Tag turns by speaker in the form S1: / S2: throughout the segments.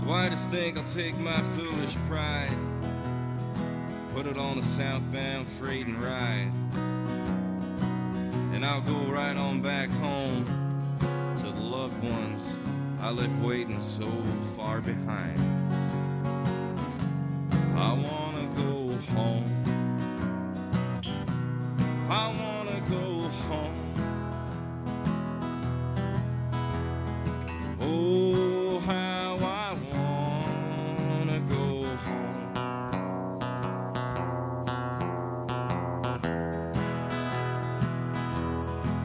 S1: Well, I just think I'll take my foolish pride, put it on a southbound freight and ride, and I'll go right on back home to the loved ones I left waiting so far behind. I wanna go home. I wanna go home. Oh, how I wanna go home.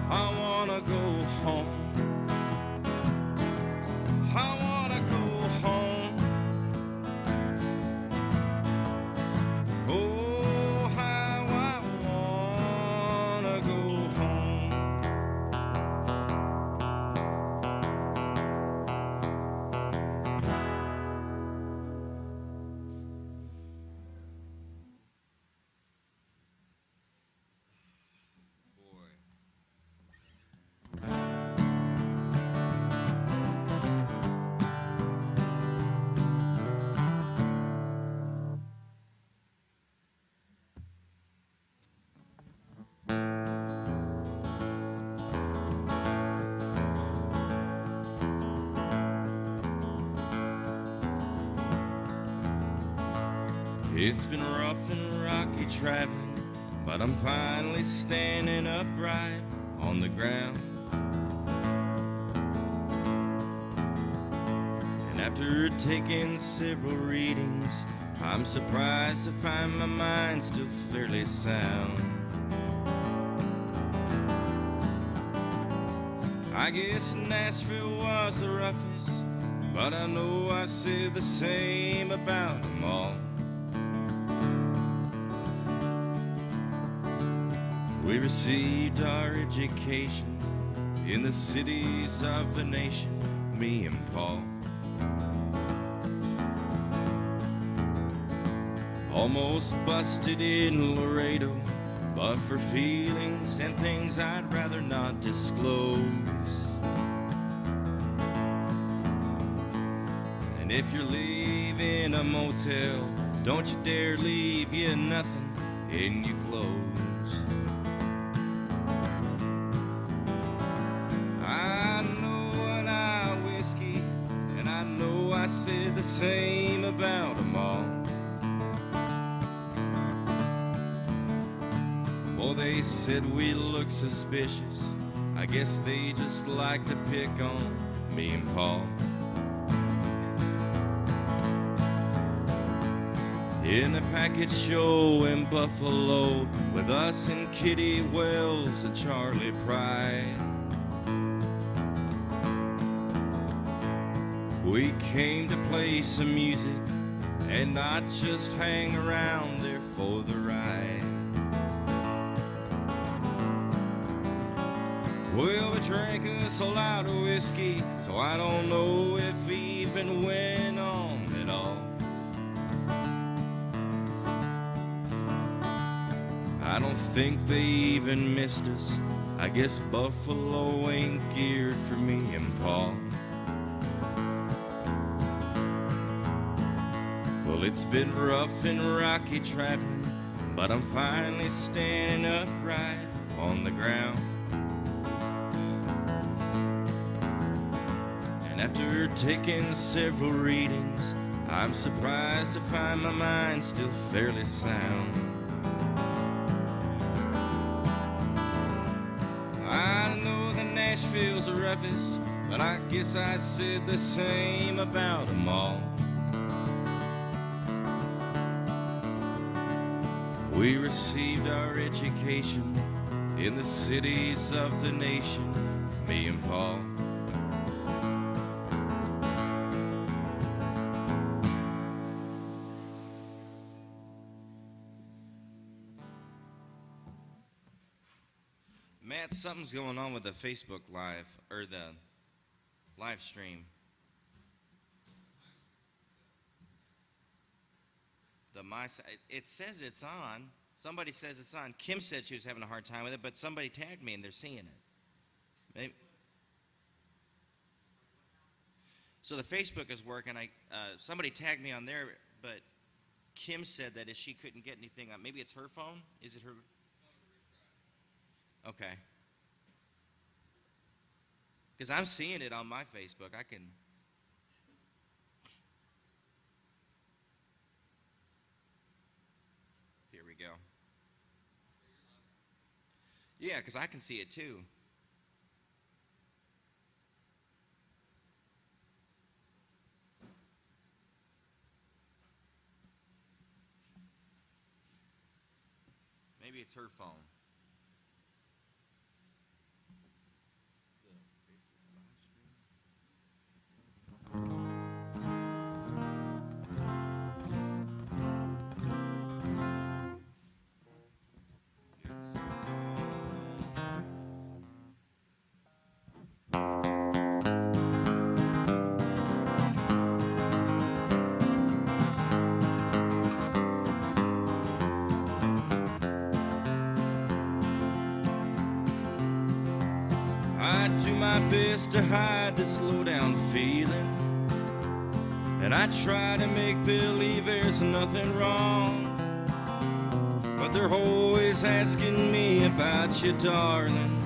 S1: I wanna go home. I wanna go home. Oh, how I wanna go home. Boy. It's been rough and rocky traveling, but I'm finally standing upright on the ground. And after taking several readings, I'm surprised to find my mind still fairly sound. I guess Nashville was the roughest, but I know I said the same about them all. We received our education in the cities of the nation, me and Paul. Almost busted in Laredo, but for feelings and things I'd rather not disclose. And if you're leaving a motel, don't you dare leave you nothing in your clothes. I said the same about them all. Well, they said we look suspicious. I guess they just like to pick on me and Paul. In a package show in Buffalo with us and Kitty Wells and Charlie Pride, we came to play some music and not just hang around there for the ride. Well, we drank us a lot of whiskey, so I don't know if we even went on at all. I don't think they even missed us. I guess Buffalo ain't geared for me and Paul. Well, it's been rough and rocky traveling, but I'm finally standing upright on the ground. And after taking several readings, I'm surprised to find my mind still fairly sound. I know that Nashville's the roughest, but I guess I said the same about them all. We received our education in the cities of the nation, me and Paul. Matt, something's going on with the Facebook Live, or the live stream. It says it's on. Somebody says it's on. Kim said she was having a hard time with it, but somebody tagged me and they're seeing it. Maybe. So the Facebook is working. Somebody tagged me on there, but Kim said that if she couldn't get anything on, maybe it's her phone? Is it her? Okay. Because I'm seeing it on my Facebook. I can. Here we go. Yeah, because I can see it too. Maybe it's her phone. I do my best to hide this low-down feeling, and I try to make believe there's nothing wrong, but they're always asking me about you, darling,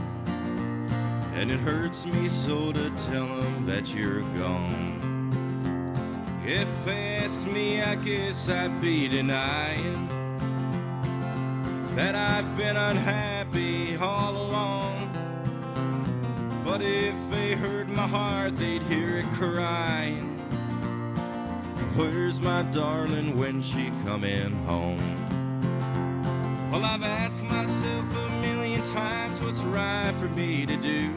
S1: and it hurts me so to tell them that you're gone. If they asked me, I guess I'd be denying that I've been unhappy all along. But if they heard my heart, they'd hear it crying. Where's my darling when she coming home? Well, I've asked myself a million times what's right for me to do,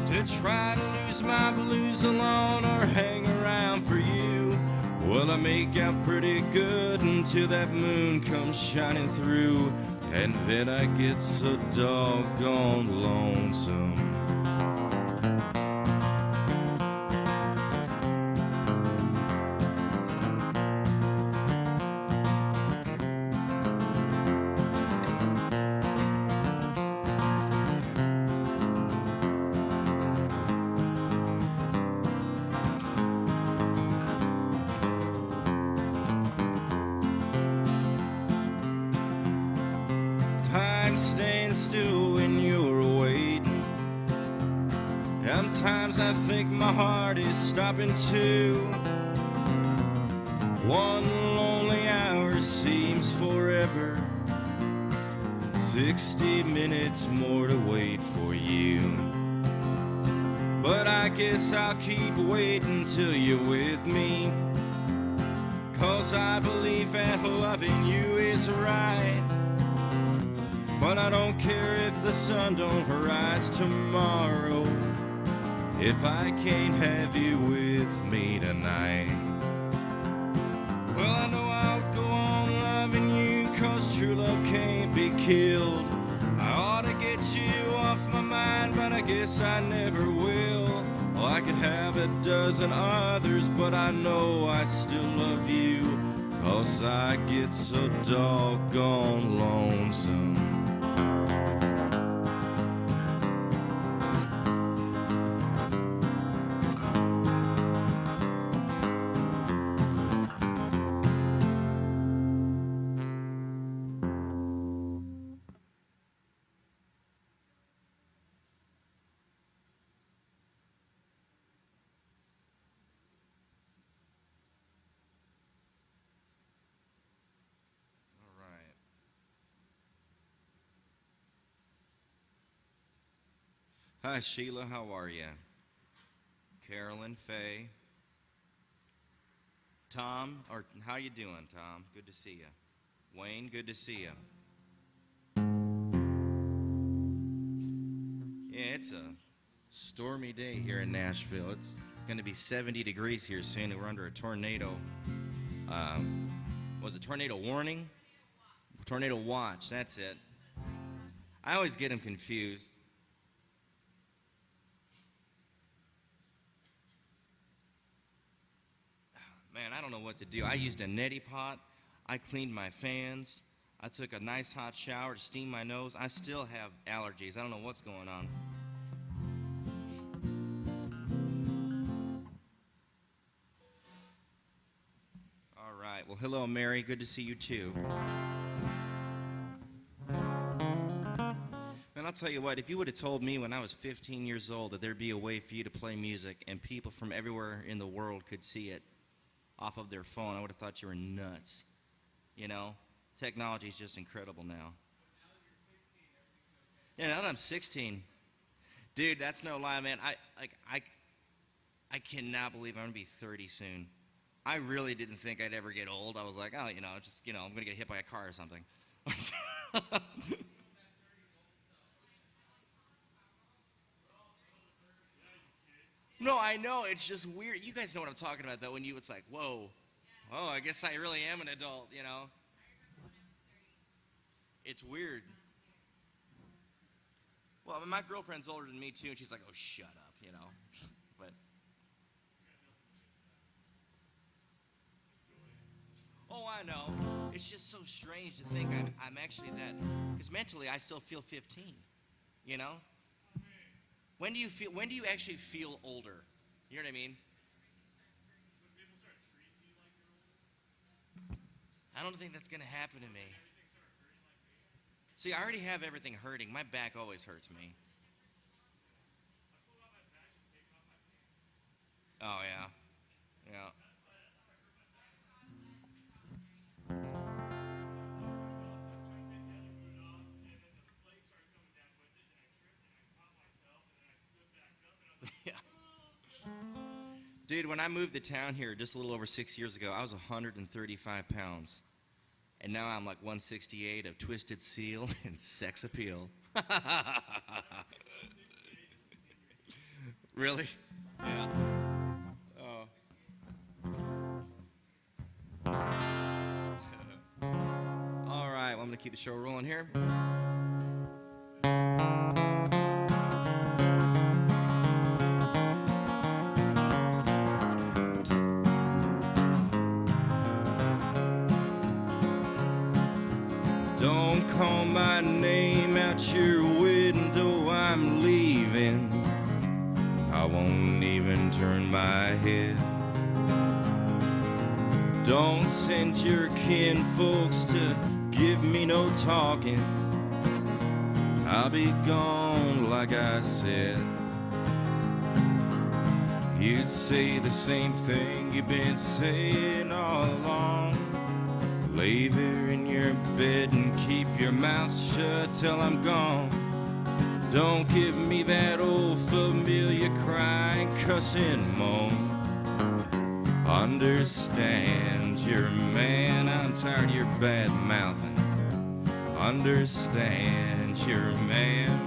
S1: to try to lose my blues alone or hang around for you. Well, I make out pretty good until that moon comes shining through, and then I get so doggone lonesome. Time stands still when you're waiting. Sometimes I think my heart is stopping too. One lonely hour seems forever. 60 minutes more to wait for you. But I guess I'll keep waiting till you're with me, 'cause I believe that loving you is right. But I don't care if the sun don't rise tomorrow, if I can't have you with me tonight. Well, I know I'll go on loving you, 'cause true love can't be killed. I ought to get you off my mind, but I guess I never will. Well, I could have a dozen others, but I know I'd still love you, 'cause I get so doggone lonesome. Hi, Sheila, how are you? Carolyn, Faye, Tom, or how you doing, Tom? Good to see you. Wayne, good to see you. Yeah, it's a stormy day here in Nashville. It's going to be 70 degrees here soon, and we're under a tornado. Was it tornado warning? Tornado watch, that's it. I always get them confused. Man, I don't know what to do. I used a neti pot. I cleaned my fans. I took a nice hot shower to steam my nose. I still have allergies. I don't know what's going on. right. Well, hello, Mary. Good to see you, too. And I'll tell you what, if you would have told me when I was 15 years old that there'd be a way for you to play music and people from everywhere in the world could see it off of their phone, I would have thought you were nuts. You know? Technology is just incredible now. Yeah, now that I'm 16, dude, that's no lie, man. I cannot believe I'm gonna be 30 soon. I really didn't think I'd ever get old. I was like, oh, I'm gonna get hit by a car or something. No, I know. It's just weird. You guys know what I'm talking about, though. When it's like, whoa, oh, I guess I really am an adult. It's weird. Well, my girlfriend's older than me too, and she's like, oh, shut up. But oh, I know. It's just so strange to think I'm actually that, because mentally I still feel 15. You know? When do you actually feel older? You know what I mean? I don't think that's gonna happen to me. See, I already have everything hurting. My back always hurts me. Oh yeah, yeah. Yeah. Dude, when I moved to town here just a little over 6 years ago, I was 135 pounds. And now I'm like 168 of twisted seal and sex appeal. Really? Yeah. Oh. All right, well, I'm going to keep the show rolling here. Don't call my name out your window, I'm leaving. I won't even turn my head. Don't send your kinfolks to give me no talking. I'll be gone like I said. You'd say the same thing you've been saying all along. Lay there in your bed and keep your mouth shut till I'm gone. Don't give me that old familiar crying, cussing moan. Understand you're a man, I'm tired of your bad mouthing. Understand you're a man.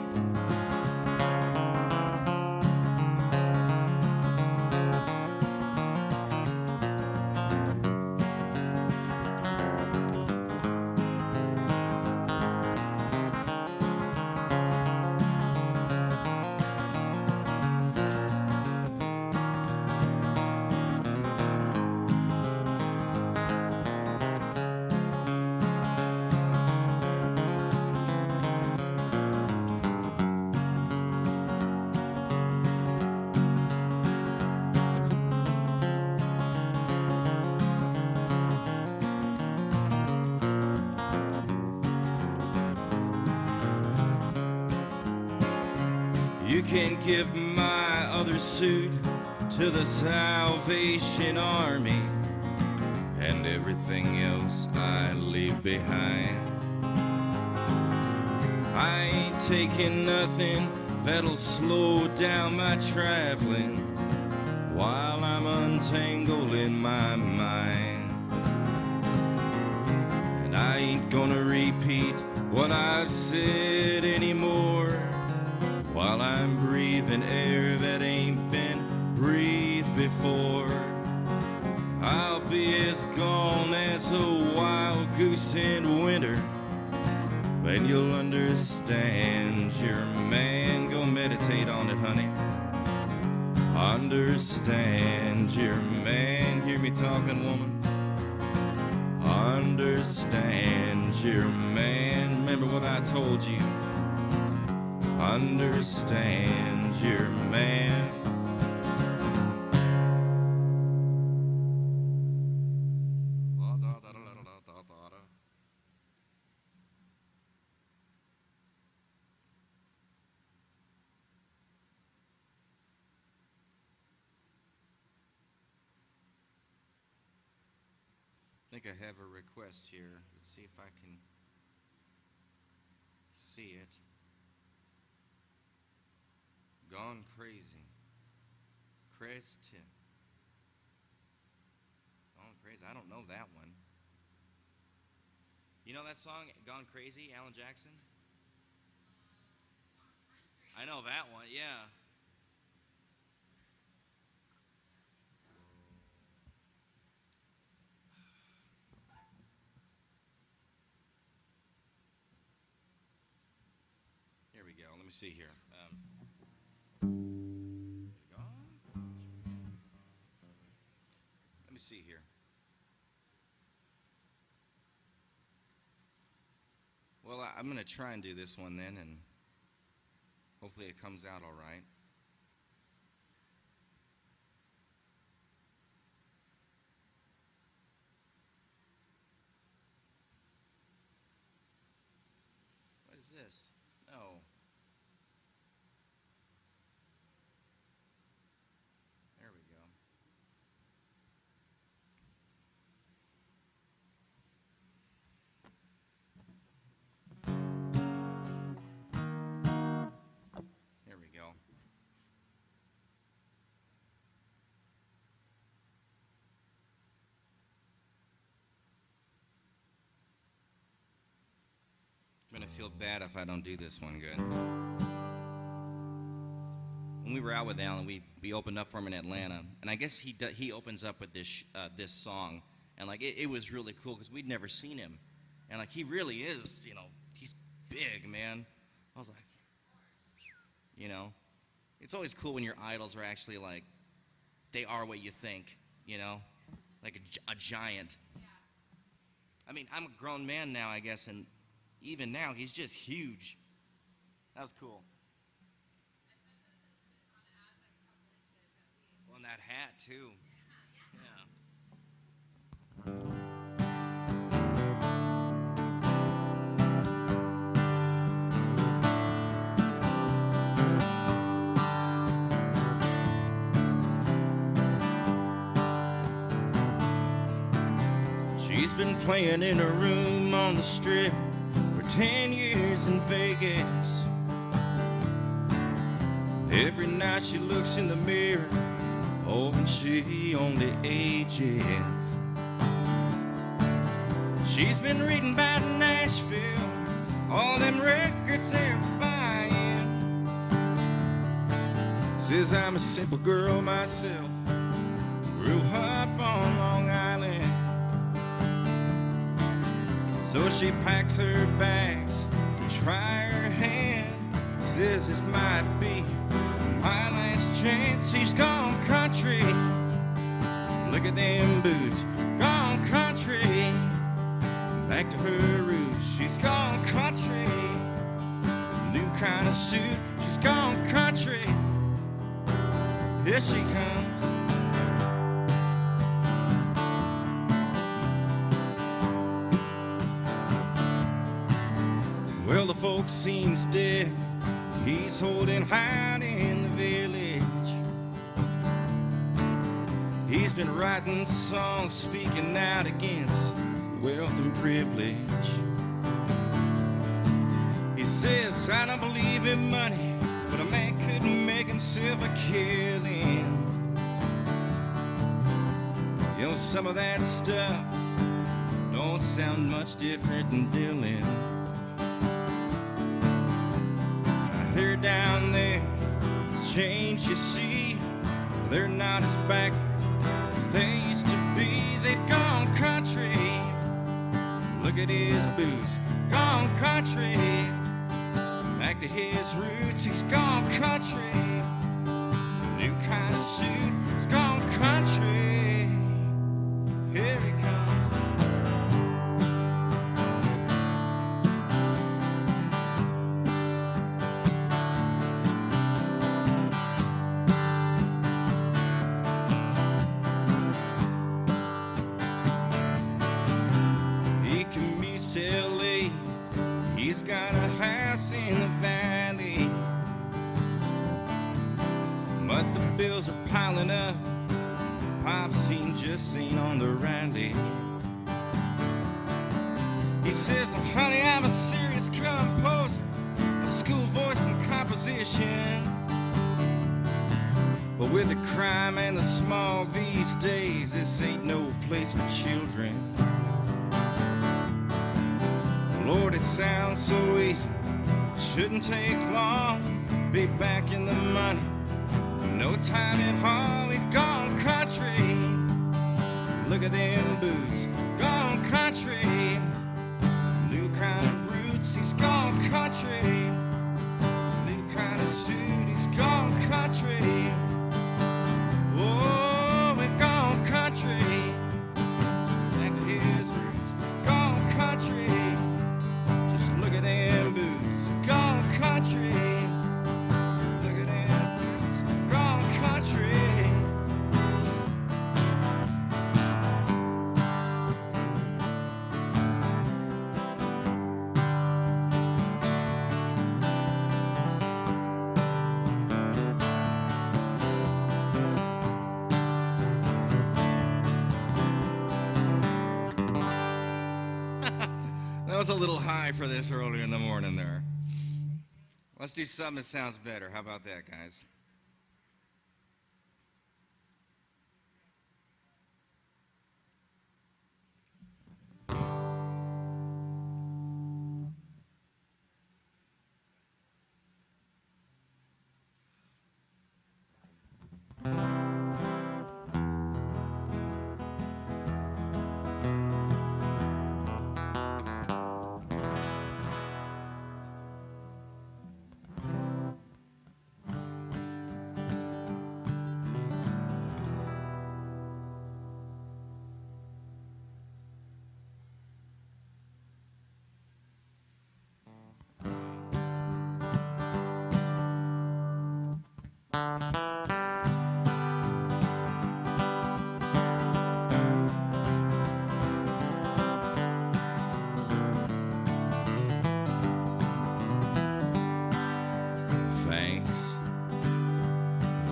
S1: You can give my other suit to the Salvation Army, and everything else I leave behind. I ain't taking nothing that'll slow down my traveling while I'm untangling my mind. And I ain't gonna repeat what I've said anymore while I'm breathing air that ain't been breathed before. I'll be as gone as a wild goose in winter. Then you'll understand you're a man. Go meditate on it, honey. Understand you're a man. Hear me talking, woman. Understand you're a man. Remember what I told you. Understand you're a man. Well, think I have a request here. Let's see if I can see it. Gone Crazy. Creston. Gone Crazy. I don't know that one. You know that song, Gone Crazy, Alan Jackson? I know that one, yeah. Here we go. Let me see here. Let me see here. Well, I'm going to try and do this one then, and hopefully it comes out all right. What is this? No. There we go. There we go. I'm going to feel bad if I don't do this one good. When we were out with Alan, we opened up for him in Atlanta, and I guess he opens up with this song, and like it was really cool because we'd never seen him, and like he really is, you know, he's big, man. I was like, you know, it's always cool when your idols are actually like, they are what you think, you know, like a giant. I mean, I'm a grown man now, I guess, and even now he's just huge. That was cool. Well, and that hat too. She's been playing in a room on the strip for 10 years in Vegas. Every night she looks in the mirror, hoping she only ages. She's been reading about Nashville, all them records they're buying. Says I'm a simple girl myself, grew up on Long Island. So she packs her bags to try her hand. Says this might be my last chance. She's gone country. Look at them boots, gone country. Back to her roots. She's gone country. New kind of suit. She's gone country. Here she comes. Well, the folks seems dead. He's holding high in the village. He's been writing songs, speaking out against wealth and privilege. He says, I don't believe in money, but a man couldn't make himself a killing. You know, some of that stuff don't sound much different than Dylan. They're down there, it's changed, you see. They're not as backward as they used to be. They've gone country. Look at his boots, gone country. Back to his roots, he's gone country. New kind of suit, he's gone country. Here he comes. LA, he's got a house in the valley, but the bills are piling up. Pop's seen just seen on the rally. He says, honey, I'm a serious composer, a school voice and composition. But with the crime and the smog these days, this ain't no place for children. Lord, it sounds so easy, shouldn't take long, be back in the money, no time at all. We've gone country, look at them boots, gone country, new kind of roots. He's gone country, new kind of suit. He's gone country. Oh, we've gone country, back to his roots. Gone country, just look at them boots. Gone country, look at them boots. Gone country. That was a little high for this early in the morning there. Let's do something that sounds better. How about that, guys?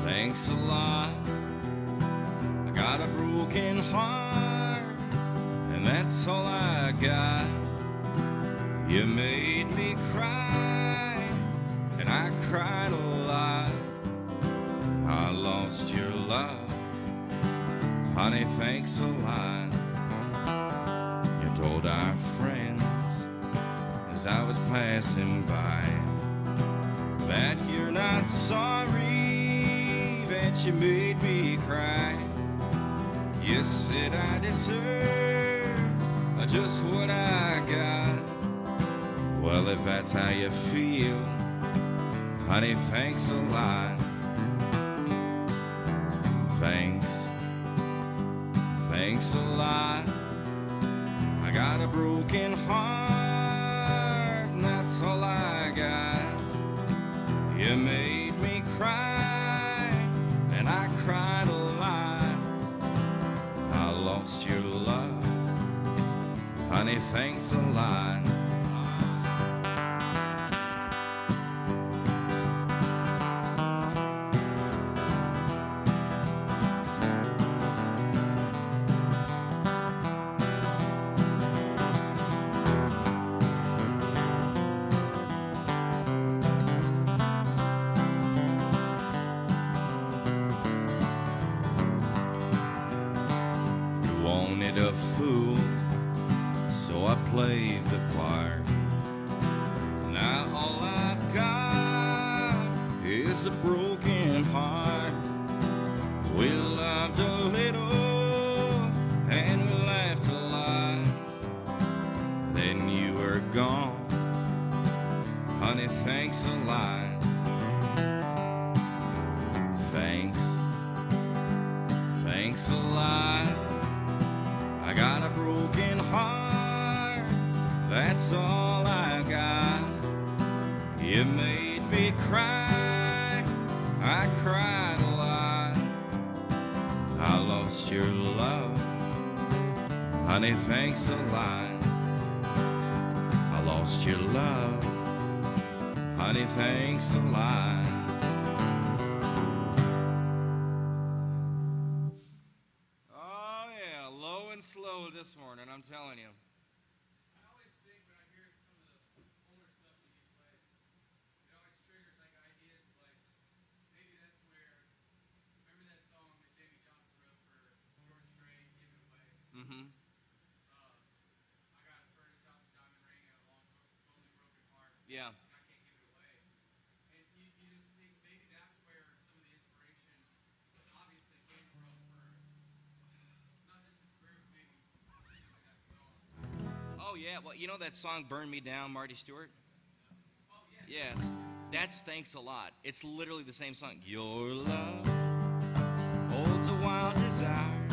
S1: Thanks a lot. I got a broken heart, and that's all I got. You made me cry, and I cried a lot. I lost your love, honey, thanks a lot. You told our friends as I was passing by that you're not sorry that you made me cry. You said I deserve just what I got. Well, if that's how you feel, honey, thanks a lot. Thanks a lot. I got a broken heart, and that's all I got. You made me cry, and I cried a lot. I lost your love, honey, thanks a lot. A fool, so I played the part. Now all I've got is a broken heart. We loved a little and we laughed a lot. Then you were gone, honey, thanks a lot. Thanks a lot. I got a broken heart, that's all I got. You made me cry, I cried a lot. I lost your love, honey, thanks a lot. I lost your love, honey, thanks a lot. Slow this morning, I'm telling you. I always think Mm-hmm. Yeah. Oh yeah. Well, you know that song "Burn Me Down," Marty Stewart. Yes. That's Thanks a Lot. It's literally the same song. Your love holds a wild desire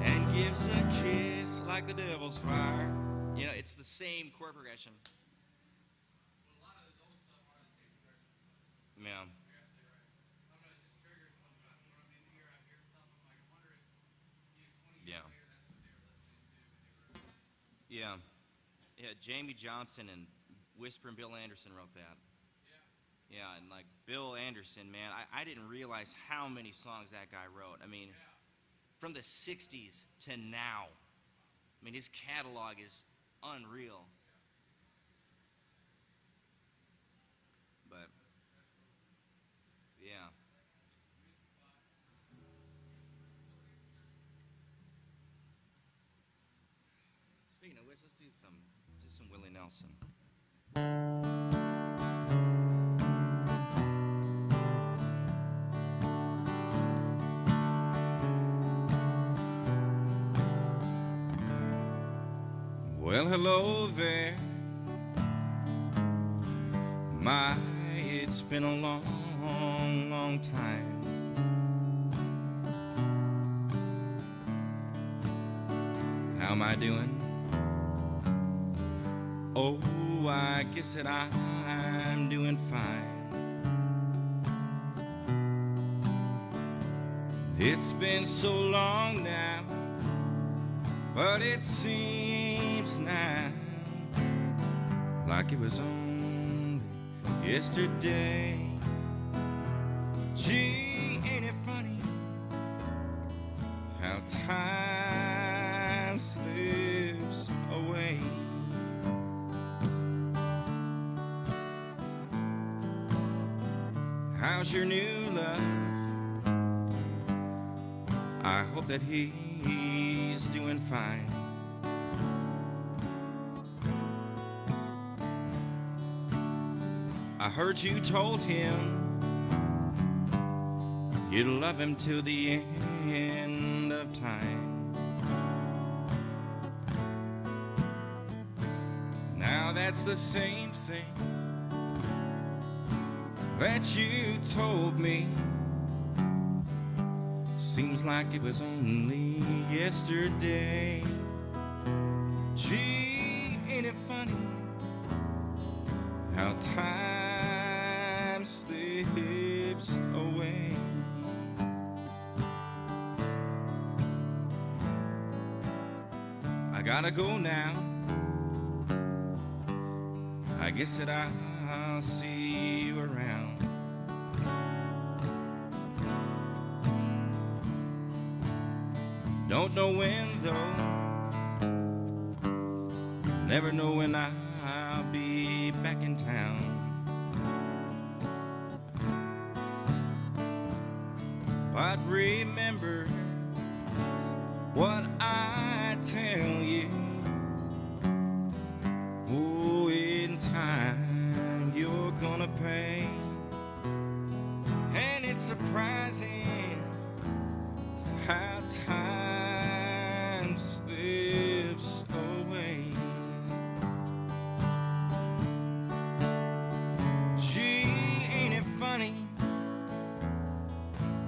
S1: and gives a kiss like the devil's fire. You know, it's the same chord progression. Yeah. Yeah. Yeah. Yeah. Jamie Johnson and Whisper and Bill Anderson wrote that. Yeah, and like Bill Anderson, man, I didn't realize how many songs that guy wrote. I mean, from the 60s to now. I mean, his catalog is unreal. But, yeah. Speaking of which, let's do some Willie Nelson. Well, hello there. My, it's been a long, long time. How am I doing? Oh, I guess that I'm doing fine. It's been so long now, but it seems now like it was only yesterday. Gee, ain't it funny how time slips away? How's your new love? I hope that he's doing fine. I heard you told him you'd love him till the end of time. Now that's the same thing that you told me. Seems like it was only yesterday. Gee, ain't it funny how time slips away? I gotta go now. I guess that I'll see you around. Don't know when though, never know when I'll be back in town. But remember what I tell you. Oh, in time you're gonna pay. And it's surprising how time slips away. Gee, ain't it funny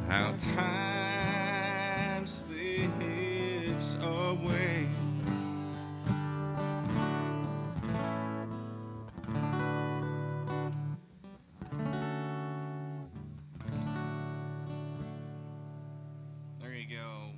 S1: how time slips away? There you go.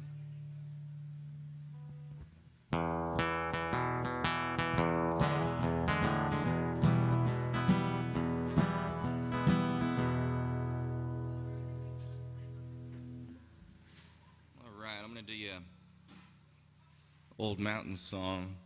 S1: All right, I'm gonna do you an Old Mountain song.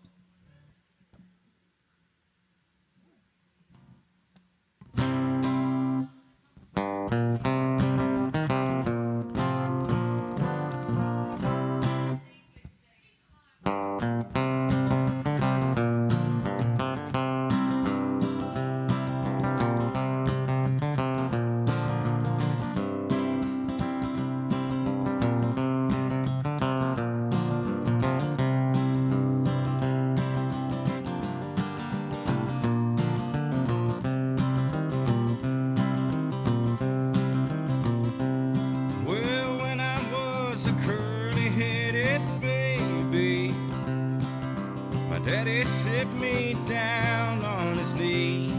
S1: Daddy sit me down on his knee.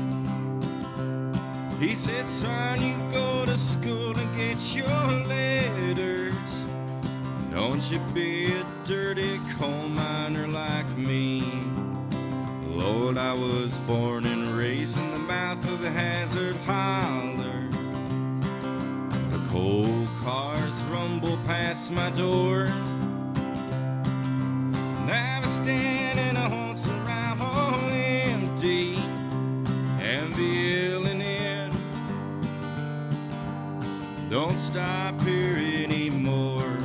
S1: He said, son, you go to school and get your letters. Don't you be a dirty coal miner like me. Lord, I was born and raised in the mouth of the hazard holler. The coal cars rumble past my door. And I was standing a horse around all empty and feeling in. Don't stop here anymore.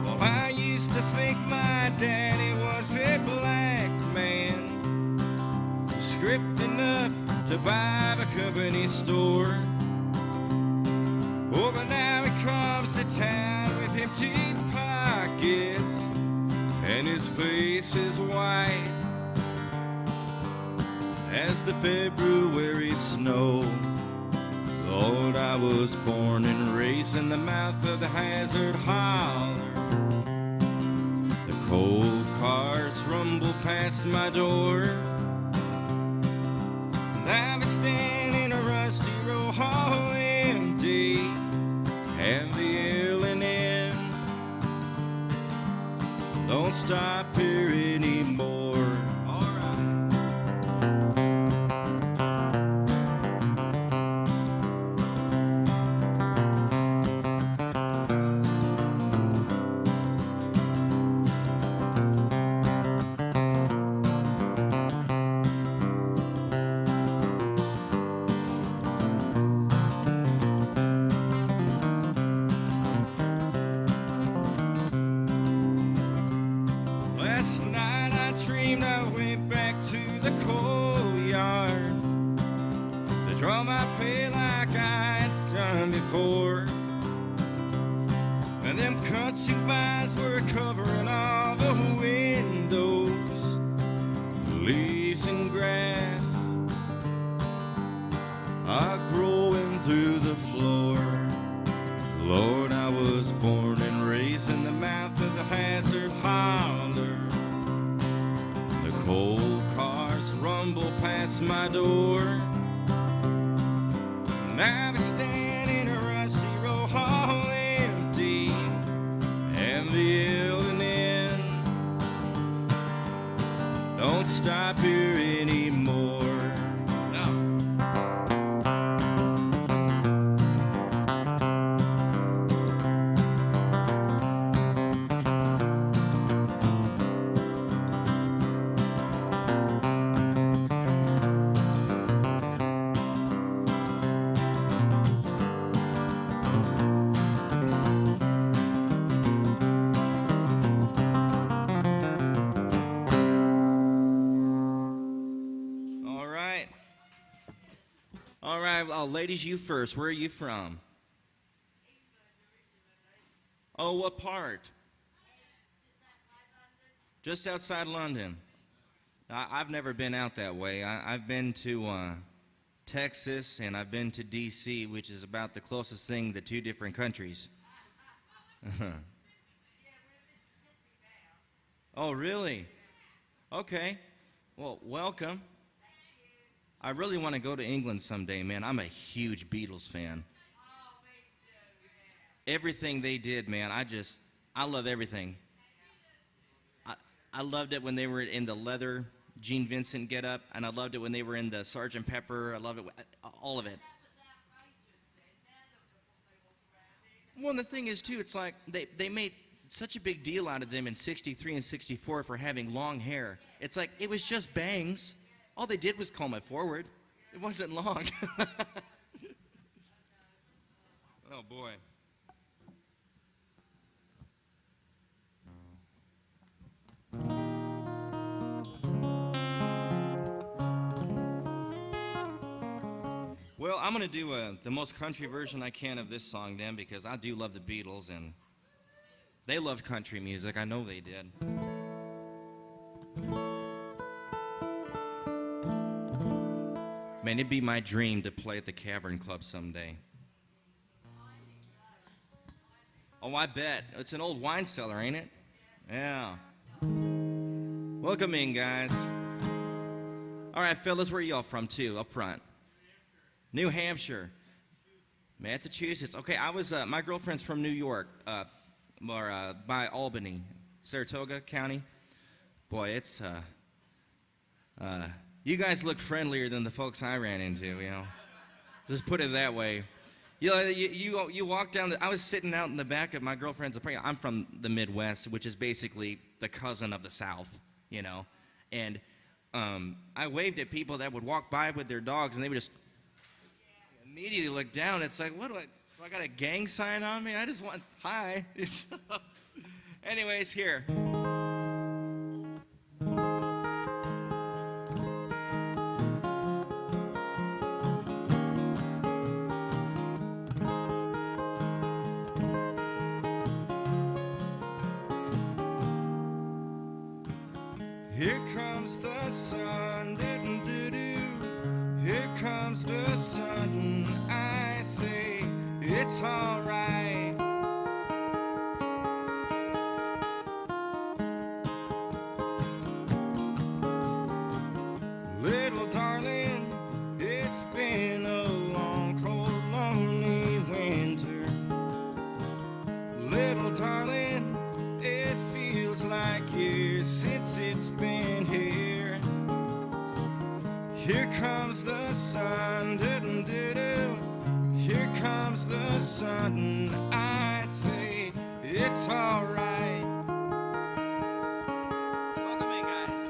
S1: Well, I used to think my daddy was a black man, script enough to buy the company store. Oh, but now he comes to town with empty pockets, and his face is white as the February snow. Lord, I was born and raised in the mouth of the hazard holler. The coal cars rumble past my door, and I was standing in a rusty row hall empty and feeling in. Don't stop here anymore. Last night I dreamed I went back to the coal yard to draw my pay like I had done before. And them kudzu vines were covering all the windows, leaves and grass are growing through the floor. Lord, I was born and raised in the mouth of the hazard holler. The coal cars rumble past my door, and I was standing in a rusty row hall empty and feeling in. Don't stop here anymore. All right, ladies, you first. Where are you from? Oh, what part? Just outside London. I've never been out that way. I've been to Texas, and I've been to D.C., which is about the closest thing to two different countries. Oh, really? Okay. Well, welcome. I really want to go to England someday, man. I'm a huge Beatles fan.
S2: Oh, me too, yeah.
S1: Everything they did, man, I love everything. I loved it when they were in the leather Gene Vincent get-up, and I loved it when they were in the Sgt. Pepper. I loved it, all of it.
S2: That was outrageous then. Now look at what they walk around in.
S1: Well, and the thing is, too, it's like they made such a big deal out of them in 63 and 64 for having long hair. It's like, it was just bangs. All they did was comb it forward. It wasn't long. Oh, boy. Well, I'm going to do the most country version I can of this song then, because I do love the Beatles, and they loved country music. I know they did. Man, it'd be my dream to play at the Cavern Club someday. Oh, I bet. It's an old wine cellar, ain't it? Yeah. Welcome in, guys. All right, fellas, where are y'all from, too, up front? New Hampshire. Massachusetts. Okay, I was, my girlfriend's from New York, by Albany, Saratoga County. Boy, it's, you guys look friendlier than the folks I ran into, you know. Just put it that way. You know, you walk down I was sitting out in the back of my girlfriend's apartment. I'm from the Midwest, which is basically the cousin of the South, you know. And I waved at people that would walk by with their dogs, and they would just immediately look down. It's like, what do I got a gang sign on me? I just want, hi. Anyways, here. Here comes the sun, doo-doo-doo-doo. Here comes the sun, I say it's alright. Little darling, it's been a long, cold, lonely winter. Little darling, it feels like years since it's been here. Here comes the sun, doo-doo-doo-doo. Here comes the sun, I say it's alright. Welcome in, guys.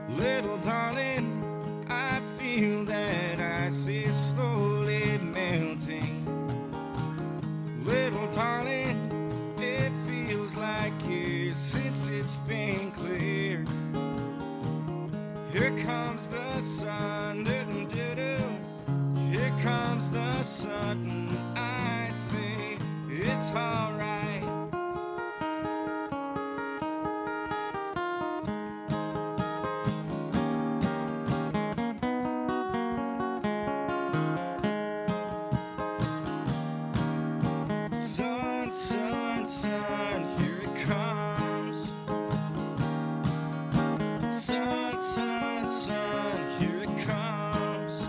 S1: Little darling, I feel that ice is slowly melting. Little darling, it feels like years since it's been clear. Here comes the sun, doo-doo-doo-doo. Here comes the sun, I say it's alright. Sun, sun, sun, here it comes. Sun, sun, sun, here it comes.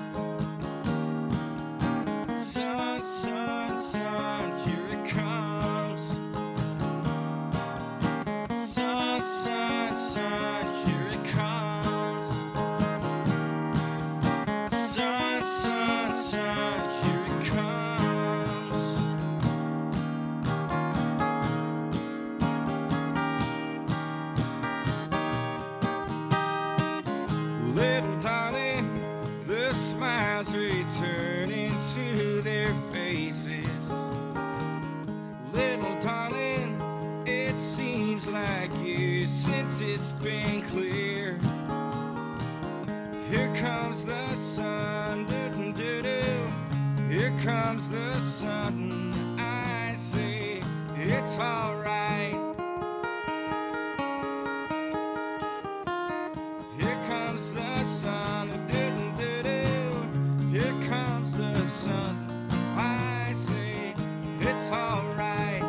S1: Sun, sun, sun, here it comes. Sun, sun, sun, here it comes. Sun, sun, sun, here it comes. Little darling, the smiles return into their faces. Little darling, it seems like years since it's been clear. Here comes the sun, doo-doo-doo-doo. Here comes the sun, I say it's alright. Here comes the sun, doo-doo-doo-doo. Here comes the sun, I say it's alright.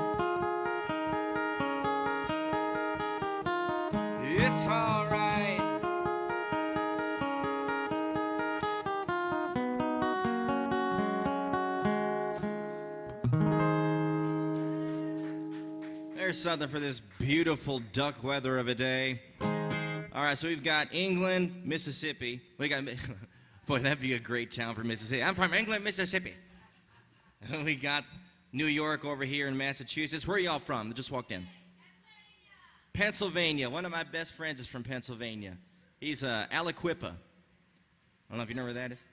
S1: It's alright. There's something for this beautiful duck weather of a day. All right, so we've got England, Mississippi. We got, boy, that'd be a great town for Mississippi. I'm from England, Mississippi. We got New York over here in Massachusetts. Where are y'all from? Just walked in. Pennsylvania. One of my best friends is from Pennsylvania. He's Aliquippa. I don't know if you know where that is.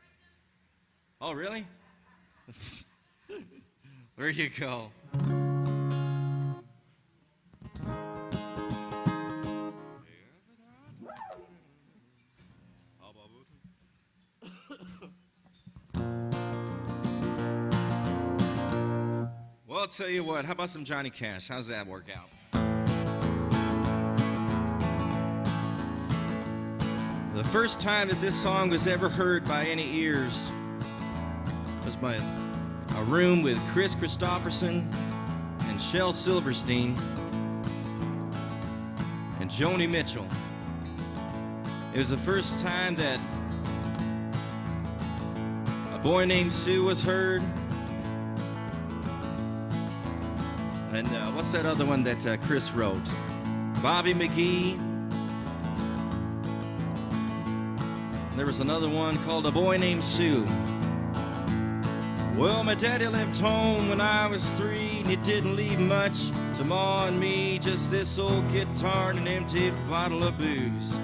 S1: Oh, really? Where you go? Well, I'll tell you what, how about some Johnny Cash? How's that work out? The first time that this song was ever heard by any ears was by a room with Chris Christopherson and Shel Silverstein, and Joni Mitchell. It was the first time that A Boy Named Sue was heard. And what's that other one that Chris wrote? Bobby McGee. There was another one called A Boy Named Sue. Well, my daddy left home when I was 3, and he didn't leave much to Ma and me, just this old guitar and an empty bottle of booze.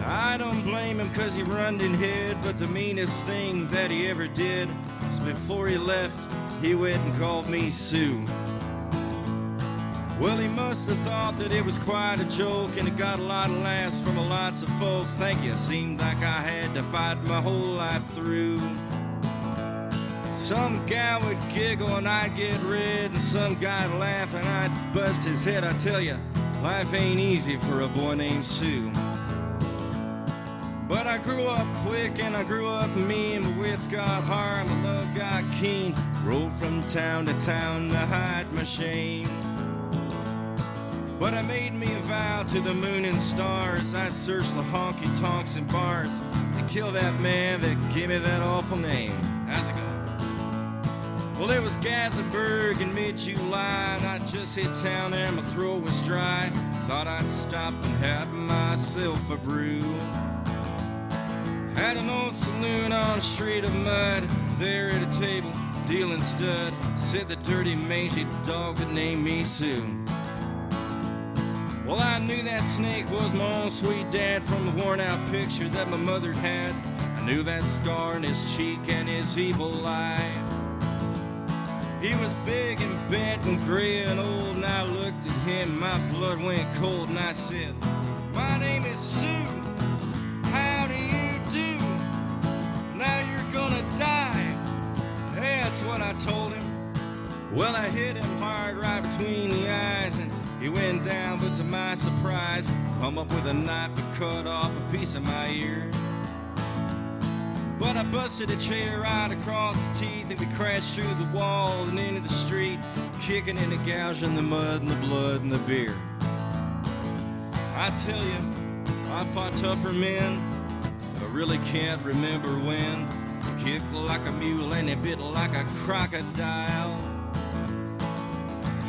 S1: I don't blame him 'cause he runned and hid, but the meanest thing that he ever did is before he left, he went and called me Sue. Well, he must have thought that it was quite a joke, and it got a lot of laughs from lots of folks. Thank you. Seemed like I had to fight my whole life through. Some guy would giggle and I'd get red, and some guy'd laugh and I'd bust his head. I tell you, life ain't easy for a boy named Sue. But I grew up quick and I grew up mean. My wits got hard, my love got keen. Rode from town to town to hide my shame. But I made me a vow to the moon and stars, I'd search the honky-tonks and bars to kill that man that gave me that awful name. How's it going? Well, it was Gatlinburg in mid-July, and I just hit town and my throat was dry. Thought I'd stop and have myself a brew. Had an old saloon on a street of mud. There at a table, dealing stud, said the dirty mangy dog that named me Sue. Well, I knew that snake was my own sweet dad from the worn-out picture that my mother had. I knew that scar in his cheek and his evil eye. He was big and bent and gray and old, and I looked at him, my blood went cold, and I said, "My name is Sue. How do you do? Now you're gonna die." Hey, that's what I told him. Well, I hit him hard right between the eyes, and he went down, but to my surprise, come up with a knife and cut off a piece of my ear. But I busted a chair right across the teeth, and we crashed through the wall and into the street, kicking and gouging the mud and the blood and the beer. I tell you, I fought tougher men, but I really can't remember when. He kicked like a mule and he bit like a crocodile.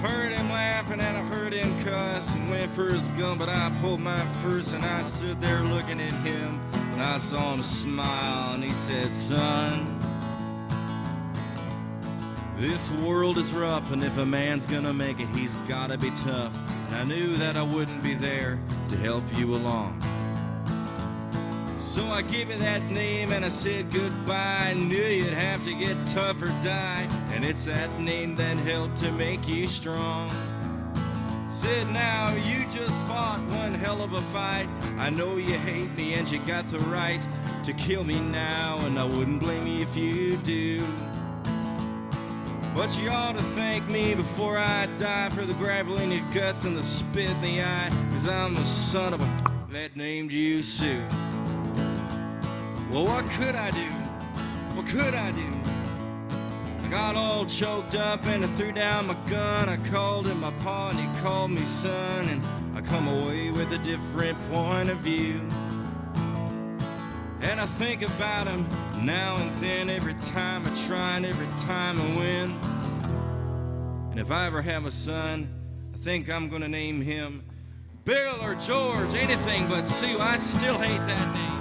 S1: Heard him laughing and I heard him cuss, and went for his gun, but I pulled mine first, and I stood there looking at him, and I saw him smile, and he said, "Son, this world is rough, and if a man's gonna make it, he's gotta be tough." And I knew that I wouldn't be there to help you along. So I gave you that name and I said goodbye. I knew you'd have to get tough or die, and it's that name that helped to make you strong. Said, now you just fought one hell of a fight. I know you hate me and you got the right to kill me now, and I wouldn't blame you if you do. But you ought to thank me before I die for the gravel in your guts and the spit in the eye, 'cause I'm the son of a that named you Sue. Well, what could I do? What could I do? I got all choked up and I threw down my gun. I called him my pa and he called me son, and I come away with a different point of view. And I think about him now and then, every time I try and every time I win. And if I ever have a son, I think I'm gonna name him Bill or George, anything but Sue. I still hate that name.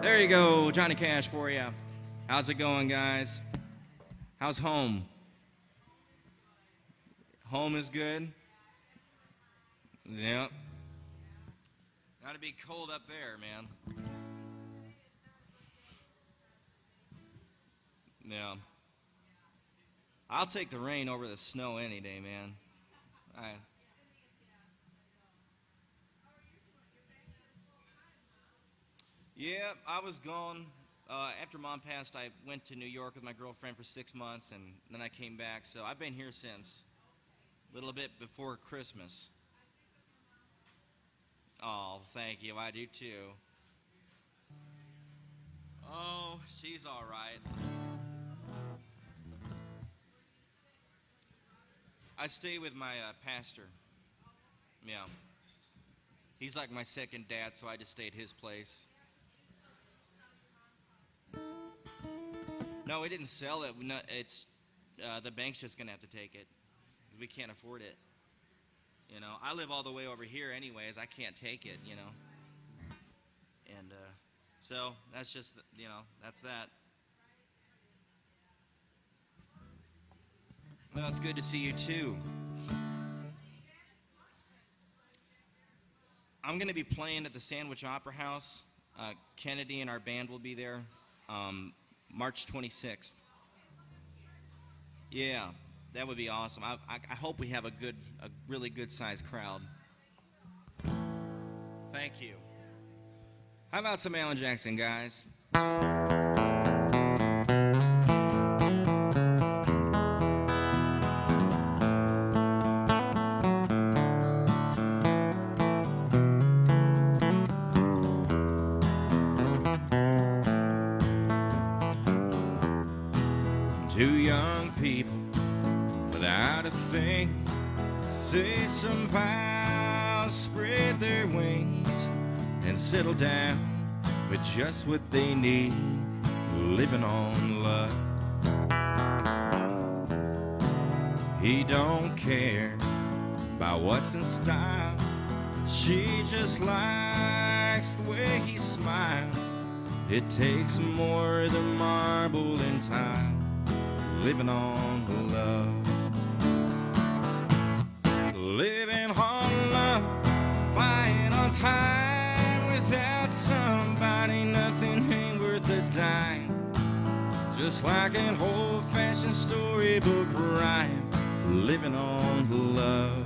S1: There you go, Johnny Cash for you. How's it going, guys? How's home? Home is good? Yep. Gotta be cold up there, man. Yeah. I'll take the rain over the snow any day, man. Yeah, I was gone. After Mom passed, I went to New York with my girlfriend for 6 months, and then I came back. So I've been here since a little bit before Christmas. Oh, thank you. I do too. Oh, she's all right. I stay with my pastor. Yeah. He's like my second dad, so I just stay at his place. No, we didn't sell it. No, it's the bank's just gonna have to take it. We can't afford it. You know, I live all the way over here, anyways. I can't take it. You know, and so that's just that's that. Well, it's good to see you too. I'm gonna be playing at the Sandwich Opera House. Kennedy and our band will be there, March 26th. Yeah, that would be awesome. I hope we have a really good sized crowd. Thank you. How about some Alan Jackson, guys? Two young people without a thing say some vows, spread their wings, and settle down with just what they need, living on love. He don't care about what's in style. She just likes the way he smiles. It takes more than marble and tile, living on love. Living on love, buying on time. Without somebody, nothing ain't worth a dime. Just like an old-fashioned storybook rhyme, living on love.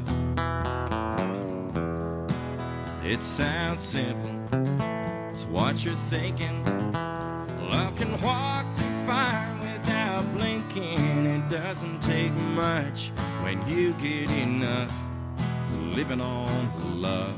S1: It sounds simple, it's what you're thinking. Love can walk through fire without blinking. It doesn't take much when you get enough, living on love.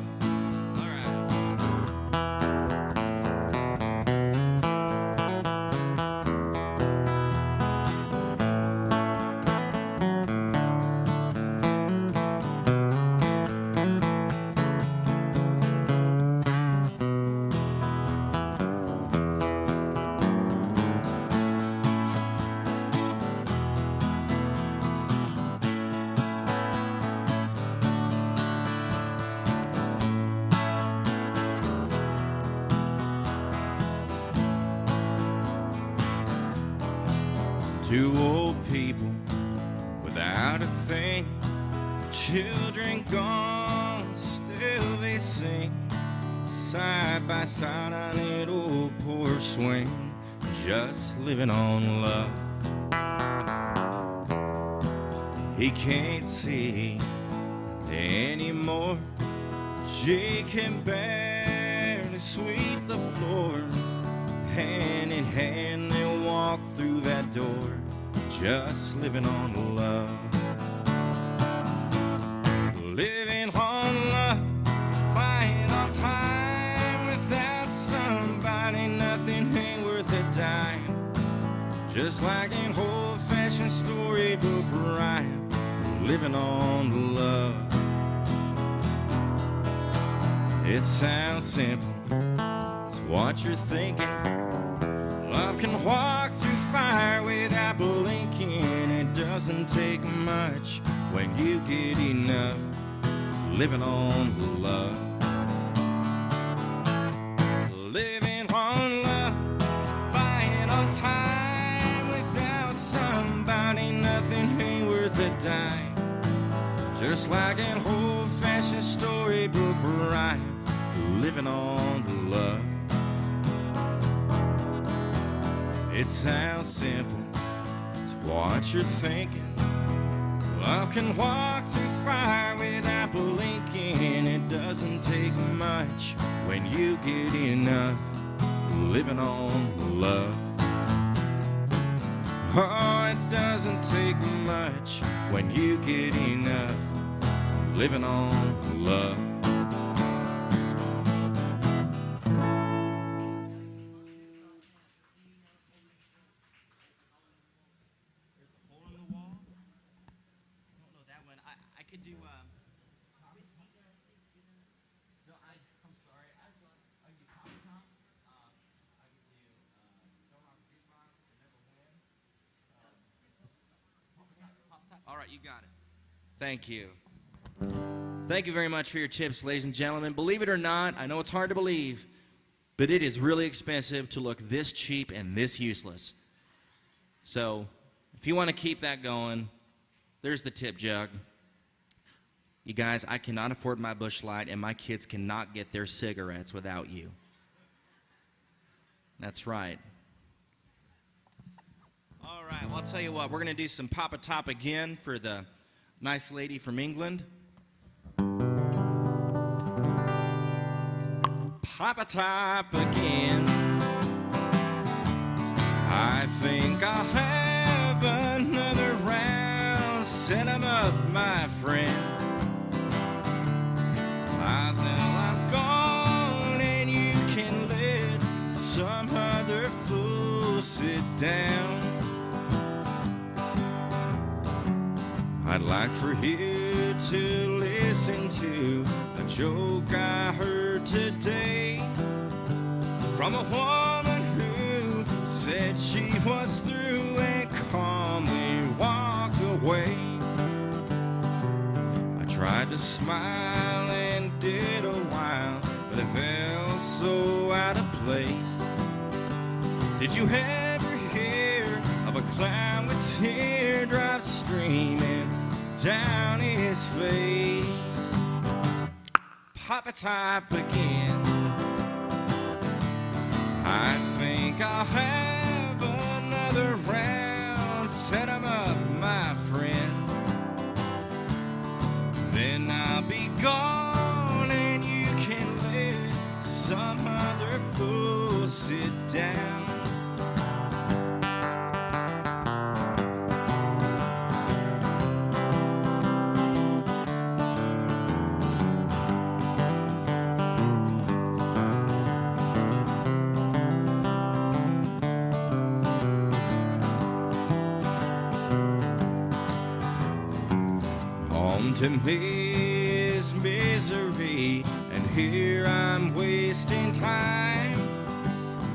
S1: Two old people without a thing, children gone, still they sing, side by side on an old porch swing, just living on love. He can't see anymore, she can barely sweep the floor. Hand in hand they walk through that door, just living on love. Living on love, buying on time. Without somebody, nothing ain't worth a dime. Just like an old-fashioned storybook rhyme, living on love. It sounds simple, it's what you're thinking. Love can walk through fire without blinking. It doesn't take much when you get enough, living on love. Living on love, buying on time. Without somebody, nothing ain't worth a dime. Just like an old-fashioned storybook rhyme, living on love. It sounds simple, it's what you're thinking. Love can walk through fire without blinking. It doesn't take much when you get enough, living on love. Oh, it doesn't take much when you get enough, living on love. could do. So I'm sorry. I could do Pop Top. I could do Don't Rock the Jukebox or Never Win. Pop Top. All right, you got it. Thank you. Thank you very much for your tips, ladies and gentlemen. Believe it or not, I know it's hard to believe, but it is really expensive to look this cheap and this useless. So, if you want to keep that going, there's the tip jug. You guys, I cannot afford my Busch Light, and my kids cannot get their cigarettes without you. That's right. All right, well, I'll tell you what. We're going to do some Papa Top again for the nice lady from England. Papa Top again. I think I'll have another round. Set 'em up, my friend. I think I'm gone and you can let some other fool sit down. I'd like for you to listen to a joke I heard today from a woman who said she was through and calmly walked away. I tried to smile and did a while, but it felt so out of place. Did you ever hear of a clown with teardrops streaming down his face? Papa Top again. I think I'll have another round. Set 'em up, my friend. Then I'll be gone and you can let some other fool sit down. To me is misery, and here I'm wasting time.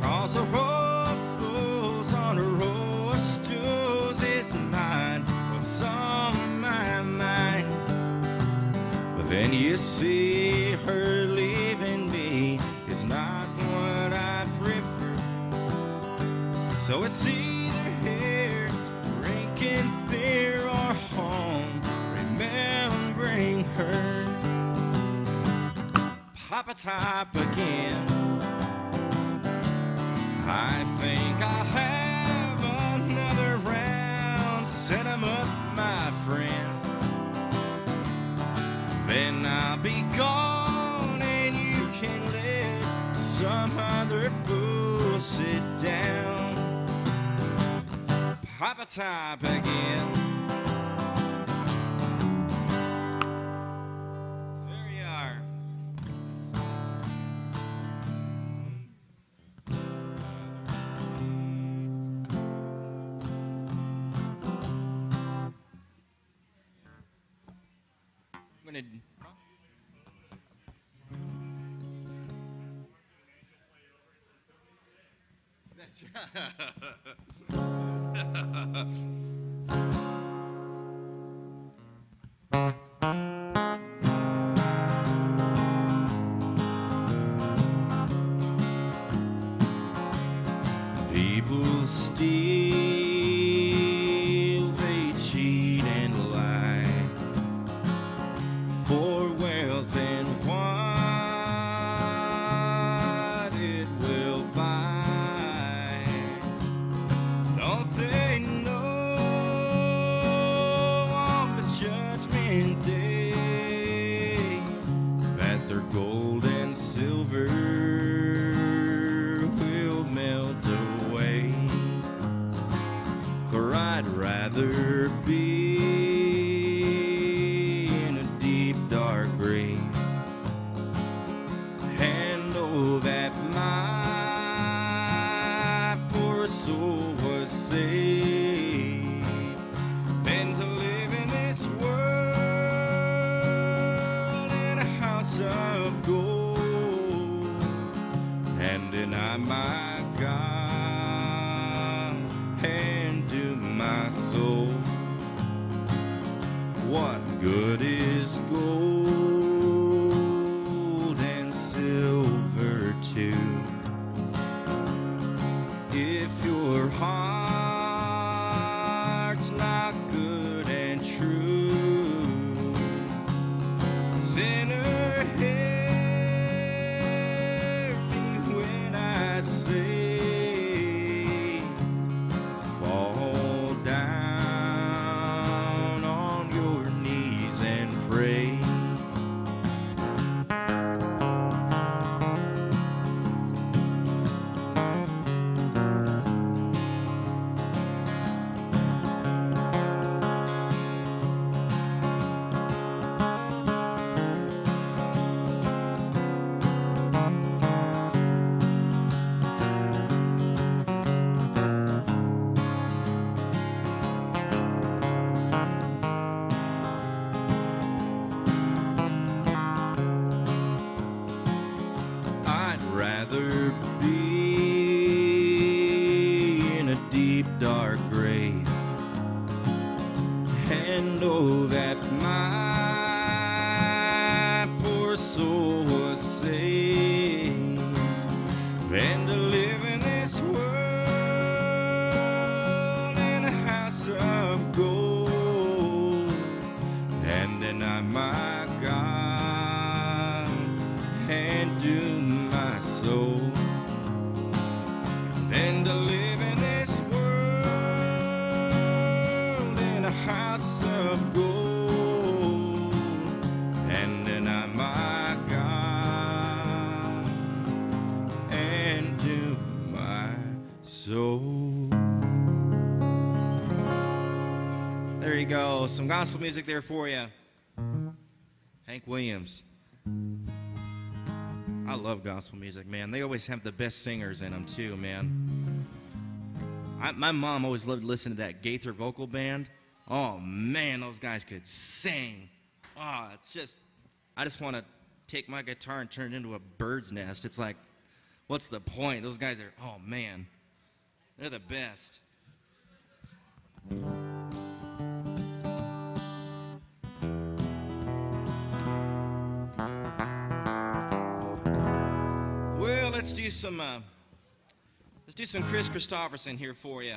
S1: 'Cause a row of fools on a row of stools is not what's on my mind. But then you see her leaving me is not what I prefer. So it's either here drinking beer or home remembering her. Papa Top again. I think I'll have another round. Set 'em up, my friend. Then I'll be gone and you can let some other fool sit down. Papa Top again. That's people steal, they cheat and lie for wealth and what it will buy. Don't they know on the judgment day that their gold and silver will melt away? For I'd rather be in a deep dark grave and know that my poor soul was saved than to live in this world soul. What good is gold and silver too if your heart's not good and true? Sinner, hear me when I say, fall down on your knees and pray. I'd rather be in a deep, dark grave and know that my poor soul was saved than to live in this world in a house of gold and deny my God and doom my soul, than to live in this world in a house of gold and deny my God and doom my soul. There you go, some gospel music there for you. Hank Williams. I love gospel music, man. They always have the best singers in them, too, man. My mom always loved to listen to that Gaither vocal band. Oh, man, those guys could sing. Oh, it's just, I just want to take my guitar and turn it into a bird's nest. It's like, what's the point? Those guys are, oh, man, they're the best. Well, let's do some Chris Christopherson here for you.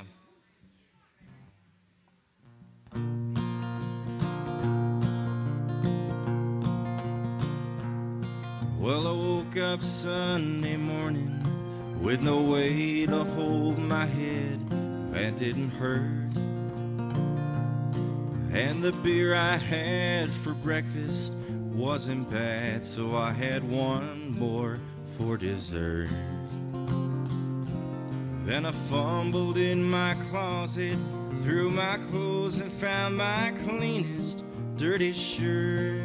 S1: Well, I woke up Sunday morning with no way to hold my head that didn't hurt, and the beer I had for breakfast wasn't bad, so I had one more for dessert. Then I fumbled in my closet, threw my clothes and found my cleanest, dirty shirt.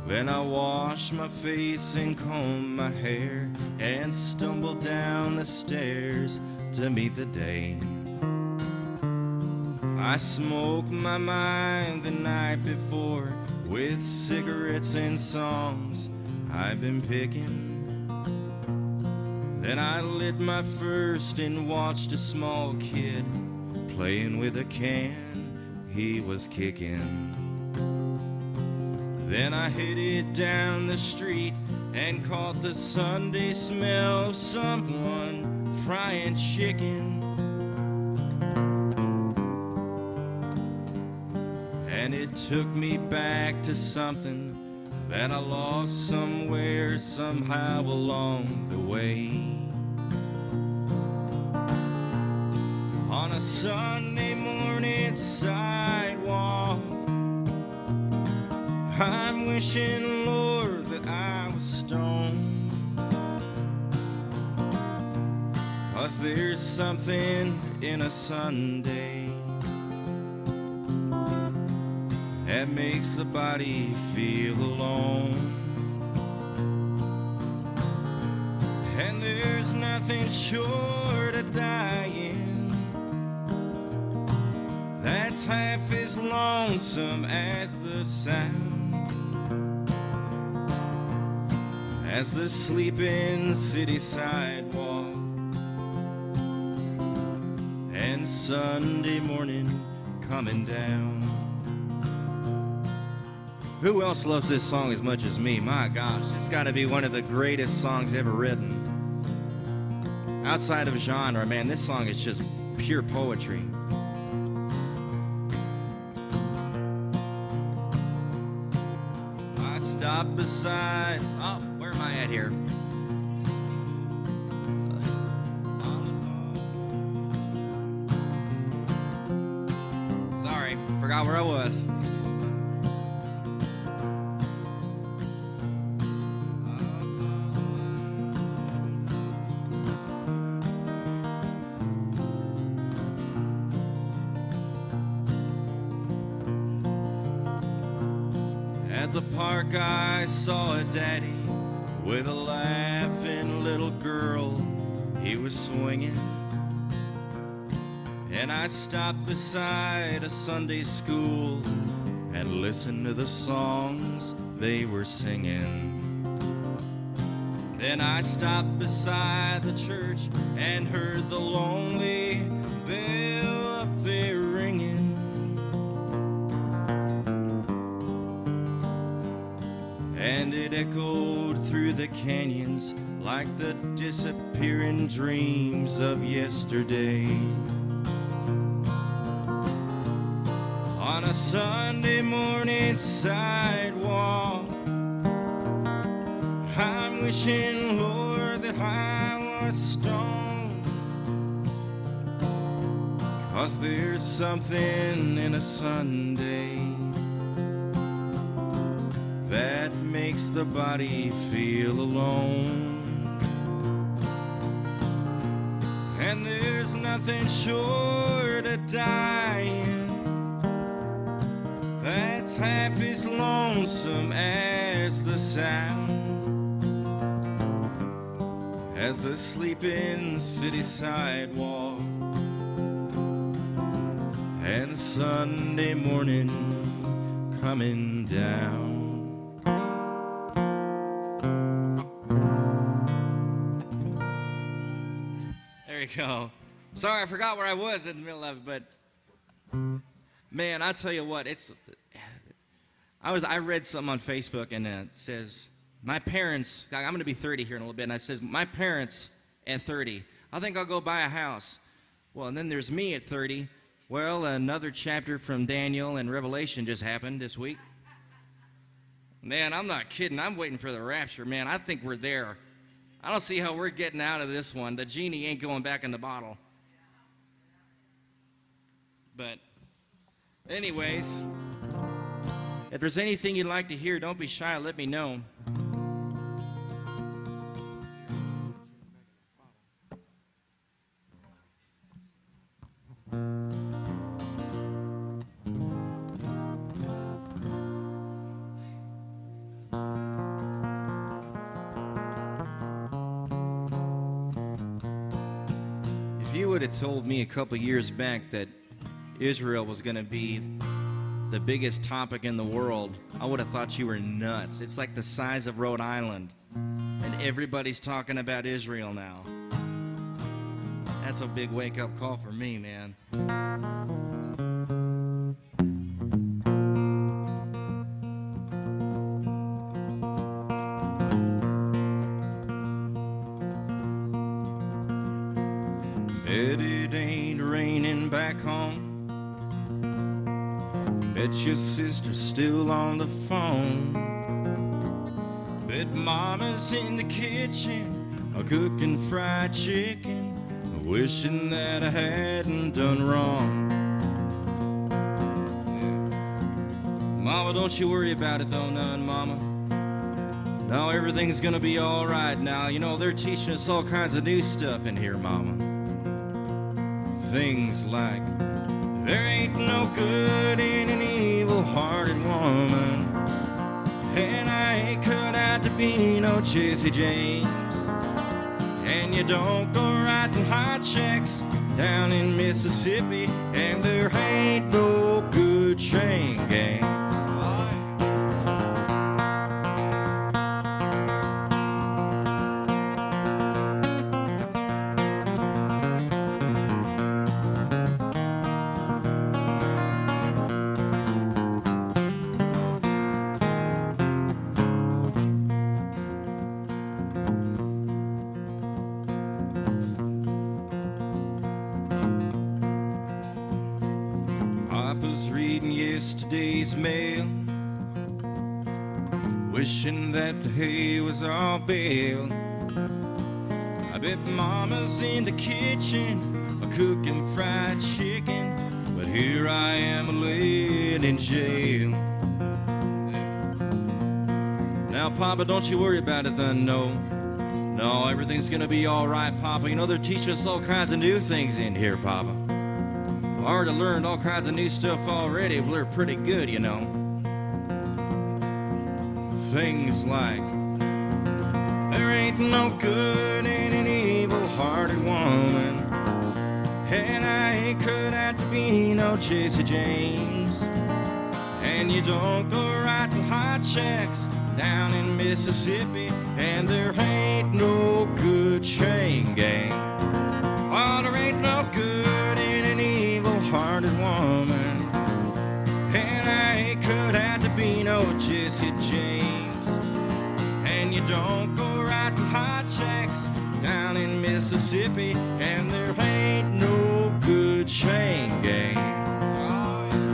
S1: Then I washed my face and combed my hair and stumbled down the stairs to meet the day. I smoked my mind the night before with cigarettes and songs I've been picking. Then I lit my first and watched a small kid playing with a can he was kicking. Then I headed down the street and caught the Sunday smell of someone frying chicken. And it took me back to something that I lost somewhere, somehow along the way. On a Sunday morning sidewalk, I'm wishing, Lord, that I was stoned, 'cause there's something in a Sunday that makes the body feel alone. And there's nothing short of dying that's half as lonesome as the sound, as the sleeping city sidewalk Sunday morning coming down. Who else loves this song as much as me? My gosh, it's got to be one of the greatest songs ever written. Outside of genre, man, this song is just pure poetry. I stopped beside, oh, where am I at here? Sorry, forgot where I was. At the park I saw a daddy with a laughing little girl he was swinging. And I stopped beside a Sunday school and listened to the songs they were singing. Then I stopped beside the church and heard the lonely bell up there ringing. And it echoed through the canyons like the disappearing dreams of yesterday. On a Sunday morning sidewalk, I'm wishing, Lord, that I was stoned. 'Cause there's something in a Sunday that makes the body feel alone. And there's nothing short of dying that's half as lonesome as the sound, as the sleeping city sidewalk and Sunday morning coming down. There you go. Sorry, I forgot where I was in the middle of it, but man, I tell you what, I read something on Facebook and it says, my parents, I'm going to be 30 here in a little bit, and it says, my parents at 30, I think I'll go buy a house. Well, and then there's me at 30. Well, another chapter from Daniel and Revelation just happened this week. Man, I'm not kidding. I'm waiting for the rapture. Man, I think we're there. I don't see how we're getting out of this one. The genie ain't going back in the bottle. But anyways, if there's anything you'd like to hear, don't be shy. Let me know. If you would have told me a couple years back that Israel was going to be the biggest topic in the world, I would have thought you were nuts. It's like the size of Rhode Island, and everybody's talking about Israel now. That's a big wake-up call for me, man. Bet it ain't raining back home. Bet your sister's still on the phone. Bet mama's in the kitchen, cooking fried chicken, wishing that I hadn't done wrong. Mama, don't you worry about it though, none, Mama. No, everything's gonna be all right now. You know, they're teaching us all kinds of new stuff in here, Mama. Things like, there ain't no good in an evil-hearted woman, and I ain't cut out to be no Jesse James, and you don't go writing hot checks down in Mississippi, and there ain't no good chain gang. Papa's reading yesterday's mail, wishing that the hay was all baled. I bet Mama's in the kitchen, cooking fried chicken, but here I am laying in jail. Now, Papa, don't you worry about it then, no. No, everything's gonna be all right, Papa. You know, they're teaching us all kinds of new things in here, Papa. I already learned all kinds of new stuff already. We're pretty good, you know. Things like, there ain't no good in an evil-hearted woman, and I ain't cut out to be no Jesse James. And you don't go writing hot checks down in Mississippi, and there ain't no good chain gang. Oh, there ain't no good in an evil-hearted woman, and I ain't cut out to be no Jesse James. And you don't go writing hot checks down in Mississippi, and there ain't no good chain gang. Oh, yeah.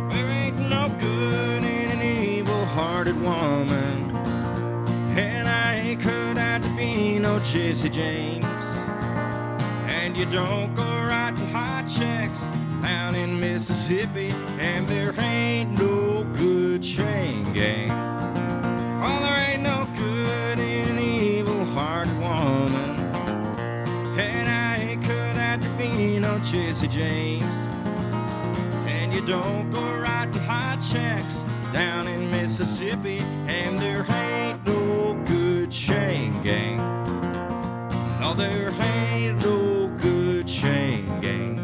S1: There ain't no good in an evil-hearted woman, and I ain't cut out to be no Jesse James. And you don't go writing hot checks down in Mississippi, and there ain't no good chain gang. Oh, there ain't no good in an evil-hearted woman, and I ain't cut out to be no Jesse James. And you don't go writing hot checks down in Mississippi, and there ain't no good chain gang. No, there ain't no good chain gang.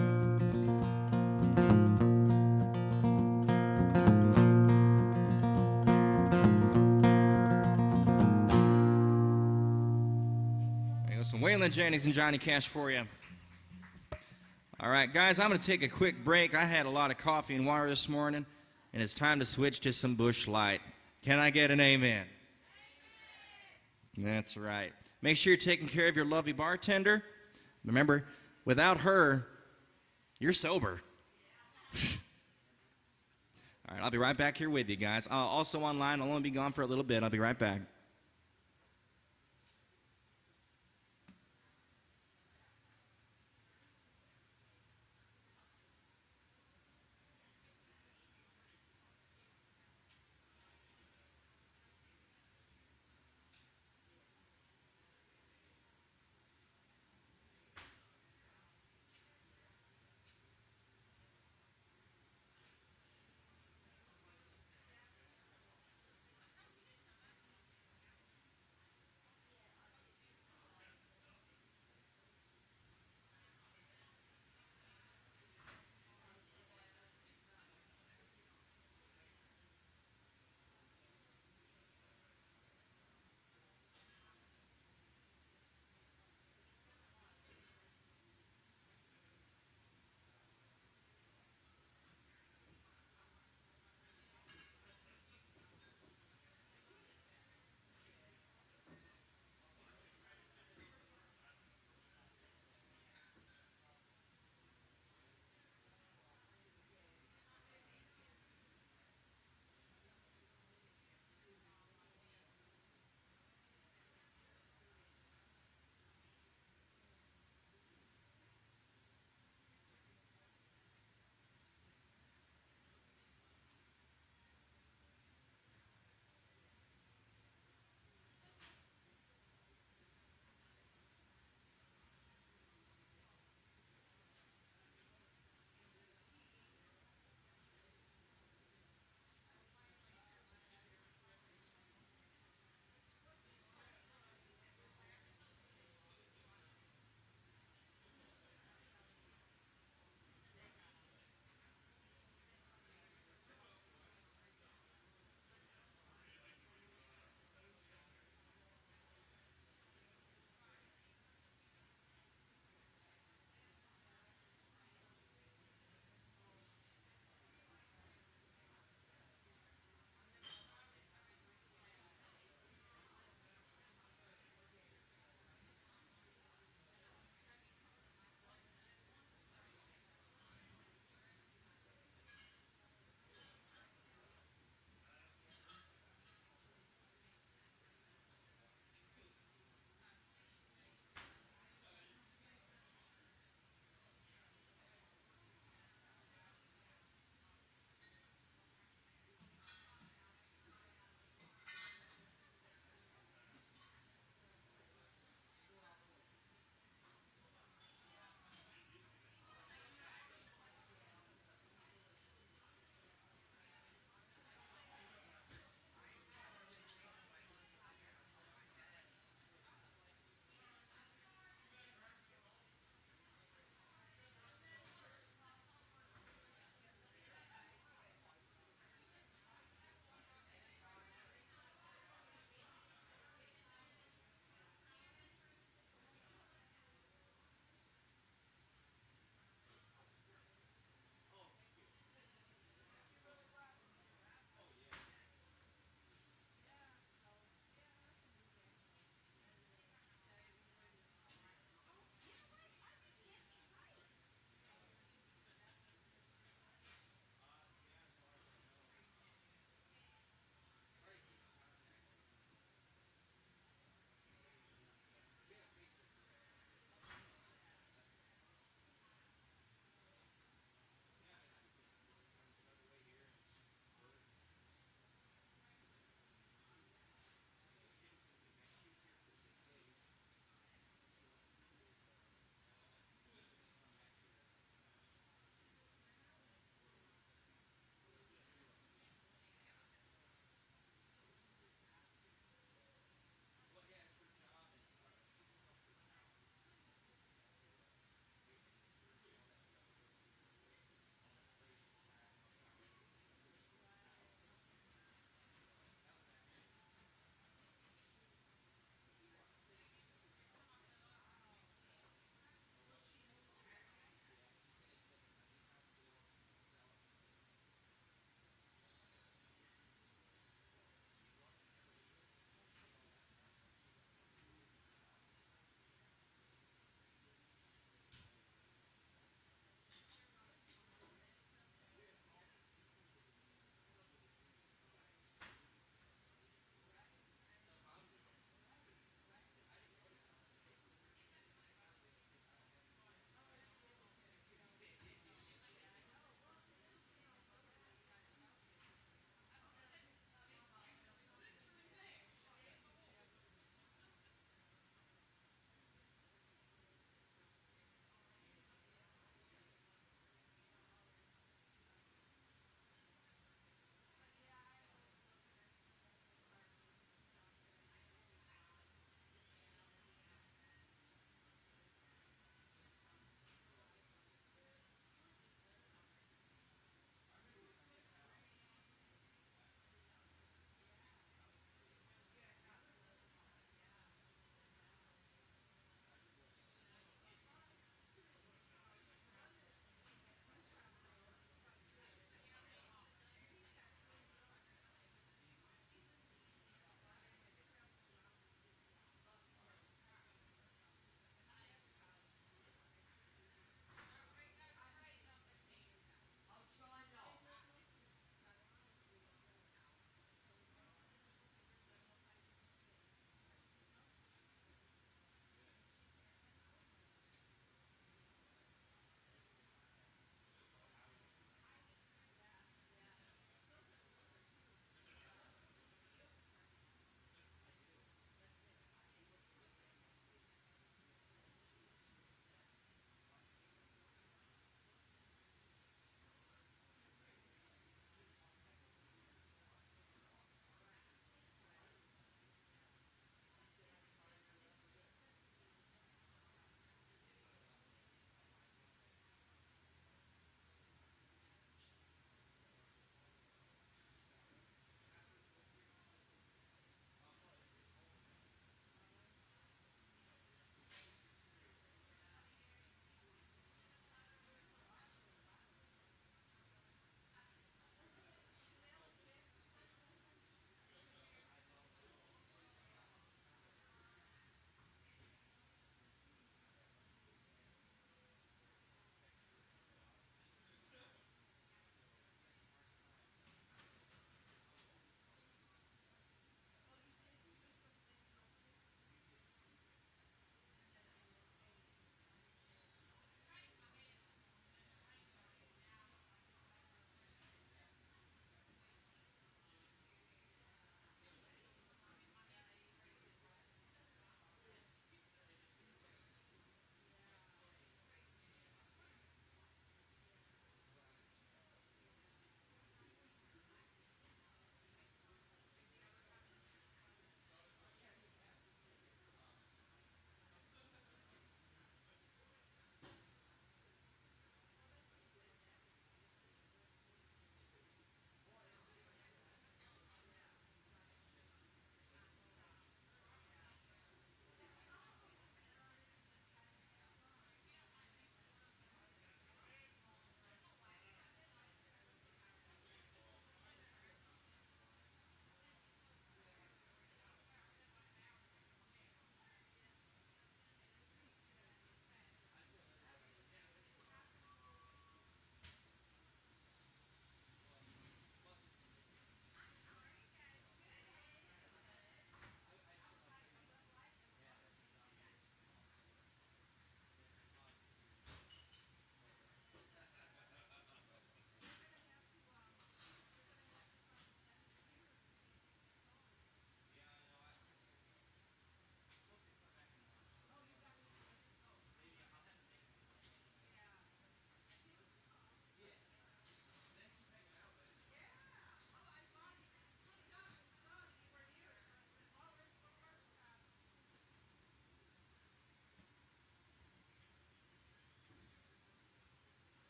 S1: There goes some Waylon Jennings and Johnny Cash for you. All right, guys, I'm going to take a quick break. I had a lot of coffee and water this morning, and it's time to switch to some Busch Light. Can I get an amen? That's right. Make sure you're taking care of your lovely bartender. Remember, without her, you're sober. All right, I'll be right back here with you guys. Also online, I'll only be gone for a little bit. I'll be right back.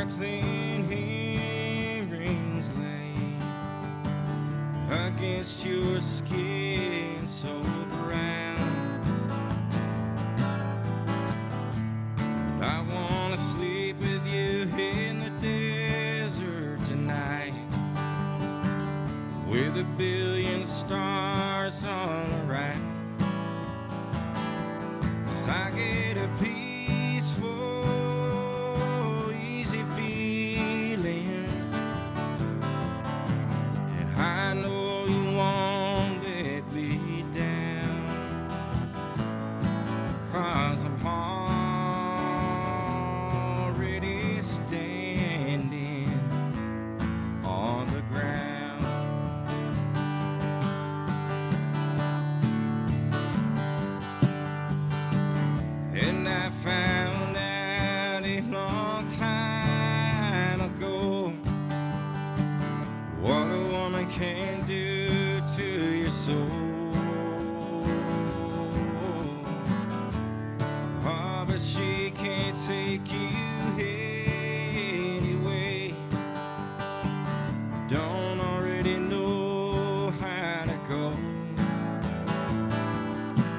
S1: sparkling earrings lay against your skin so brown. I wanna sleep with you in the desert tonight, with a billion stars all around. 'Cause I get a peaceful, easy feeling, and I know you won't let me down, 'cause I'm already standing on the ground. And I found out a long time ago what a woman can do to your soul. Oh, but she can't take you anyway. Don't already know how to go.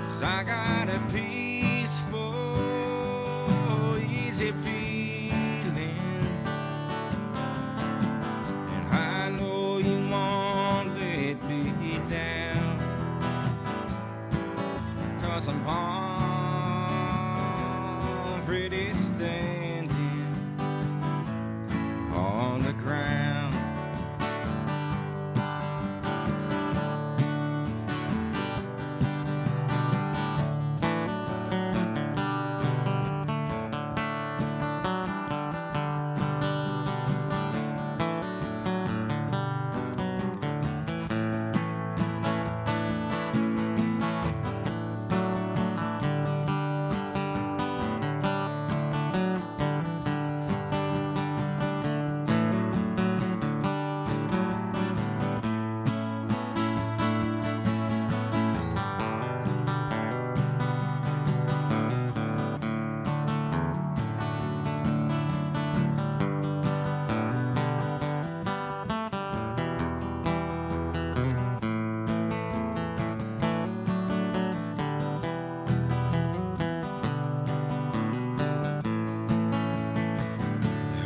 S1: 'Cause I got a peaceful, easy feeling, and I know you won't let me down, 'cause I'm already standing on the ground.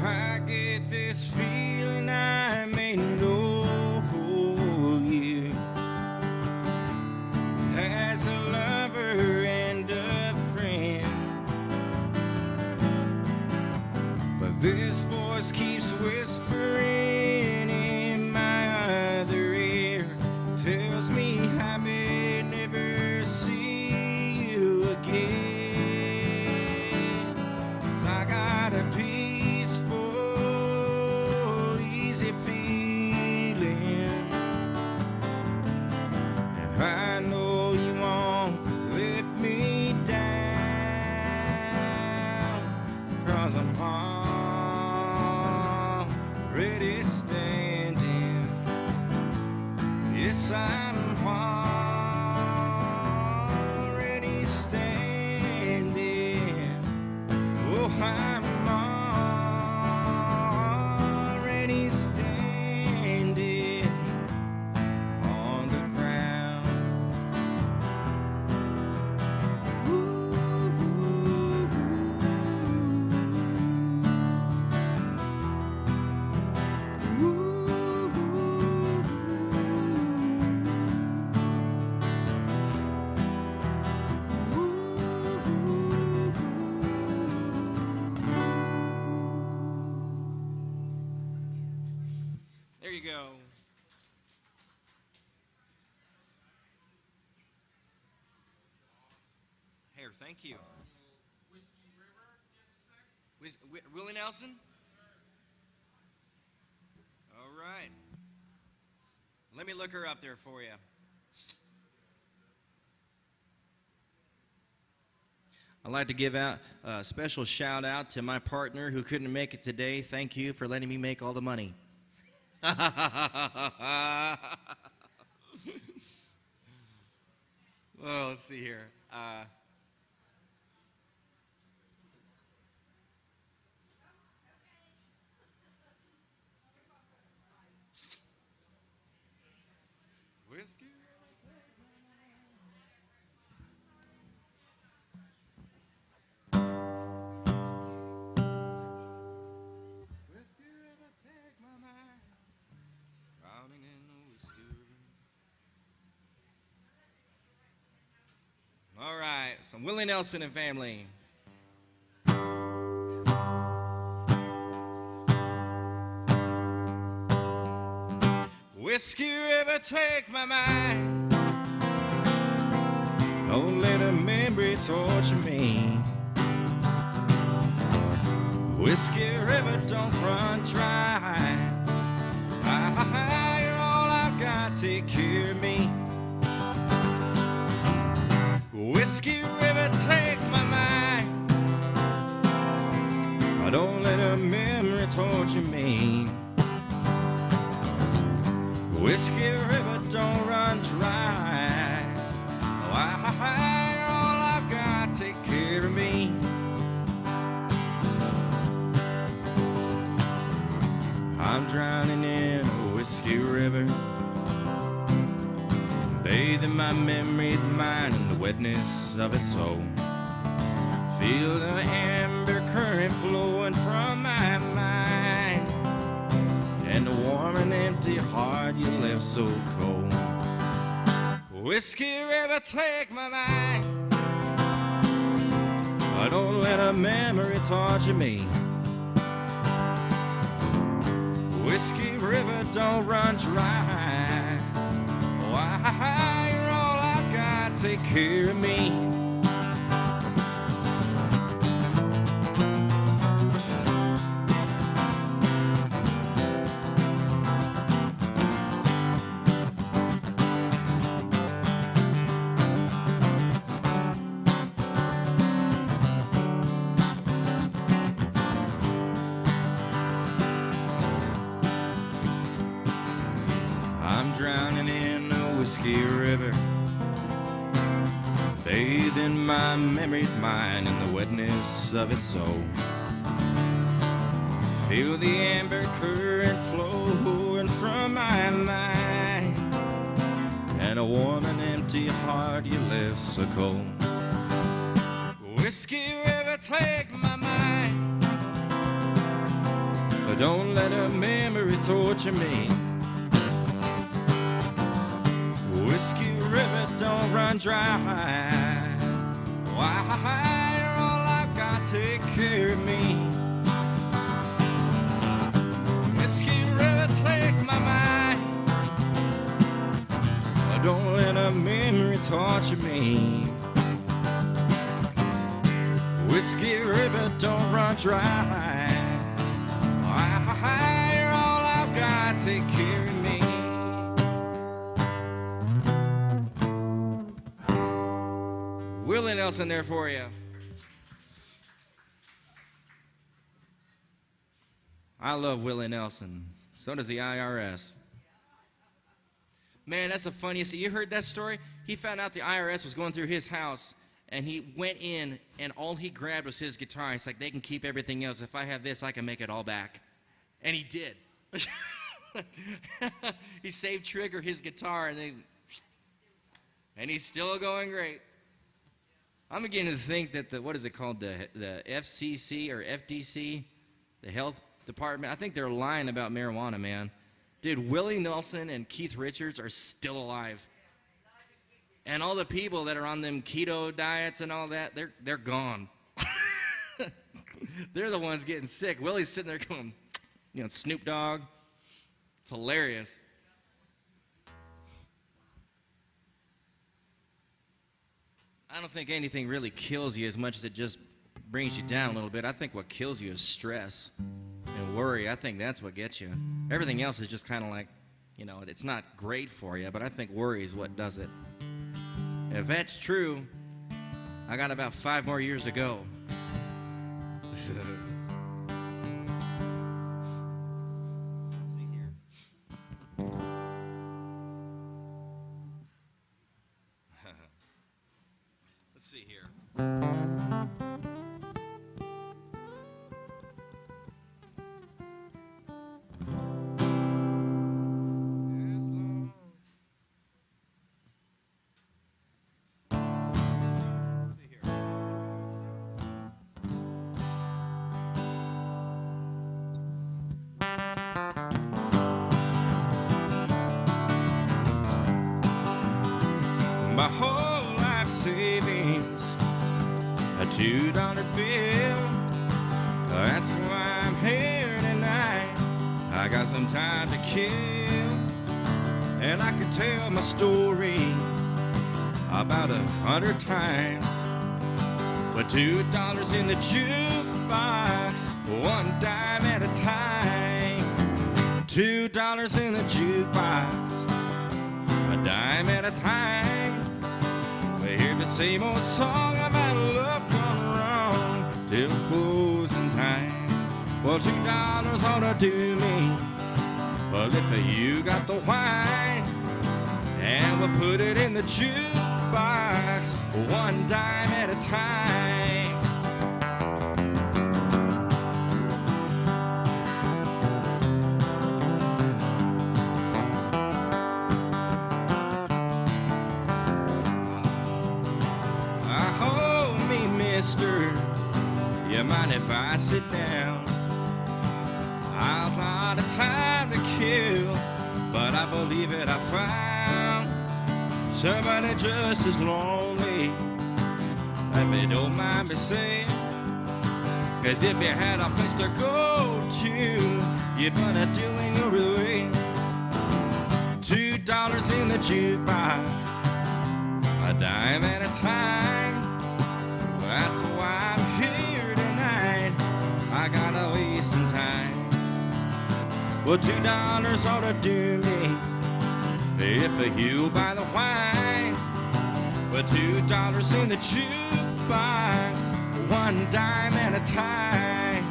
S1: I get this feeling I may know you as a lover and a friend, but this voice keeps whispering in my other ear, tells me I may never see you again. 'Cause I got a peaceful, easy feeling, and I know you won't let me down, 'cause I'm already standing. Yes, I'm already standing. Oh, I'm already standing on the ground. There you go. Here, thank you. Willie Nelson? All right. Let me look her up there for you. I'd like to give out a special shout out to my partner who couldn't make it today. Thank you for letting me make all the money. Well, let's see here. Whiskey River, take my mind, drowning in the whiskey river. All right, some Willie Nelson and family. Whiskey River, take my mind. Don't let a memory torture me. Whiskey River, don't run dry. You're all I've got, take care of me. Whiskey River, take my mind. Don't let a memory torture me. Whiskey River, don't run dry. You're all I've got, take care of me. I'm drowning in a whiskey river, bathing my memory mind in the wetness of its soul. Feel the amber current flowing from my mind, and the warm and empty heart you left so cold. Whiskey River, take my mind. Don't let a memory torture me. Whiskey River, don't run dry. You're all I've got, take care of me. I'm drowning in a whiskey river, bathing my memory mind in the wetness of its soul. Feel the amber current flowing from my mind, and a warm and empty heart you left so cold. Whiskey River, take my mind. Don't let a memory torture me. Whiskey River, don't run dry. You're all I've got, take care of me. Whiskey River, take my mind. Don't let a memory torture me. Whiskey River, don't run dry. You're all I've got, take care of me. Willie Nelson there for you. I love Willie Nelson. So does the IRS. Man, that's the funniest. You heard that story? He found out the IRS was going through his house, and he went in, and all he grabbed was his guitar. He's like, they can keep everything else. If I have this, I can make it all back. And he did. He saved Trigger his guitar, and he's still going great. I'm beginning to think that what is it called, the FCC or FDC, the health department, I think they're lying about marijuana, man. Dude, Willie Nelson and Keith Richards are still alive. And all the people that are on them keto diets and all that, they're gone. They're the ones getting sick. Willie's sitting there going, Snoop Dogg. It's hilarious. I don't think anything really kills you as much as it just brings you down a little bit. I think what kills you is stress and worry. I think that's what gets you. Everything else is just kind of like, it's not great for you, but I think worry is what does it. If that's true, I got about 5 more years to go. Let's see here. $2 bill. That's why I'm here tonight. I got some time to kill, and I could tell my story about 100 times. But $2 in the jukebox, one dime at a time. $2 in the jukebox, a dime at a time. We hear the same old song about love gone wrong till closing time. Well, $2 ought to do me. Well, if you got the wine, and we'll put it in the jukebox, one dime at a time. Hold me, mister, you mind if I sit down? I've got a time to kill, but I believe it I found somebody just as lonely, if you don't mind me saying. 'Cause if you had a place to go to, you'd better doing your way. $2 in the jukebox, a dime at a time. That's why I'm here tonight. I gotta waste some time. Well, $2 ought to do me if you'll buy the wine. Well, $2 in the jukebox, one dime at a time.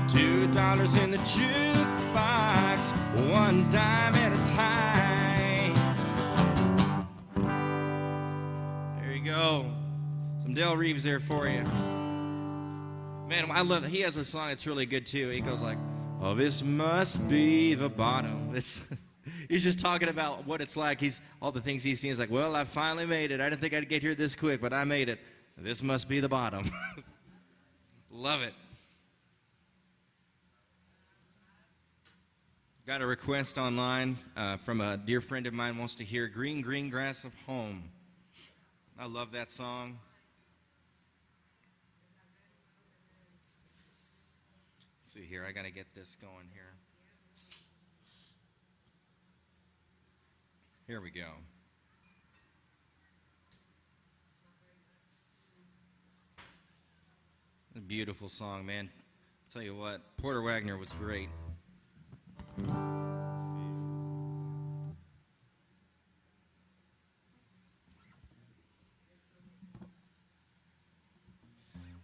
S1: $2 in the jukebox, one dime at a time. There you go. Some Del Reeves there for you. Man, I love it. He has a song that's really good too. He goes like, oh, this must be the bottom. He's just talking about what it's like. All the things he's seen. He's like, well, I finally made it. I didn't think I'd get here this quick, but I made it. This must be the bottom. Love it. Got a request online from a dear friend of mine, wants to hear Green, Green Grass of Home. I love that song. Let's see here. I got to get this going here. Here we go. A beautiful song, man. I'll tell you what, Porter Wagner was great.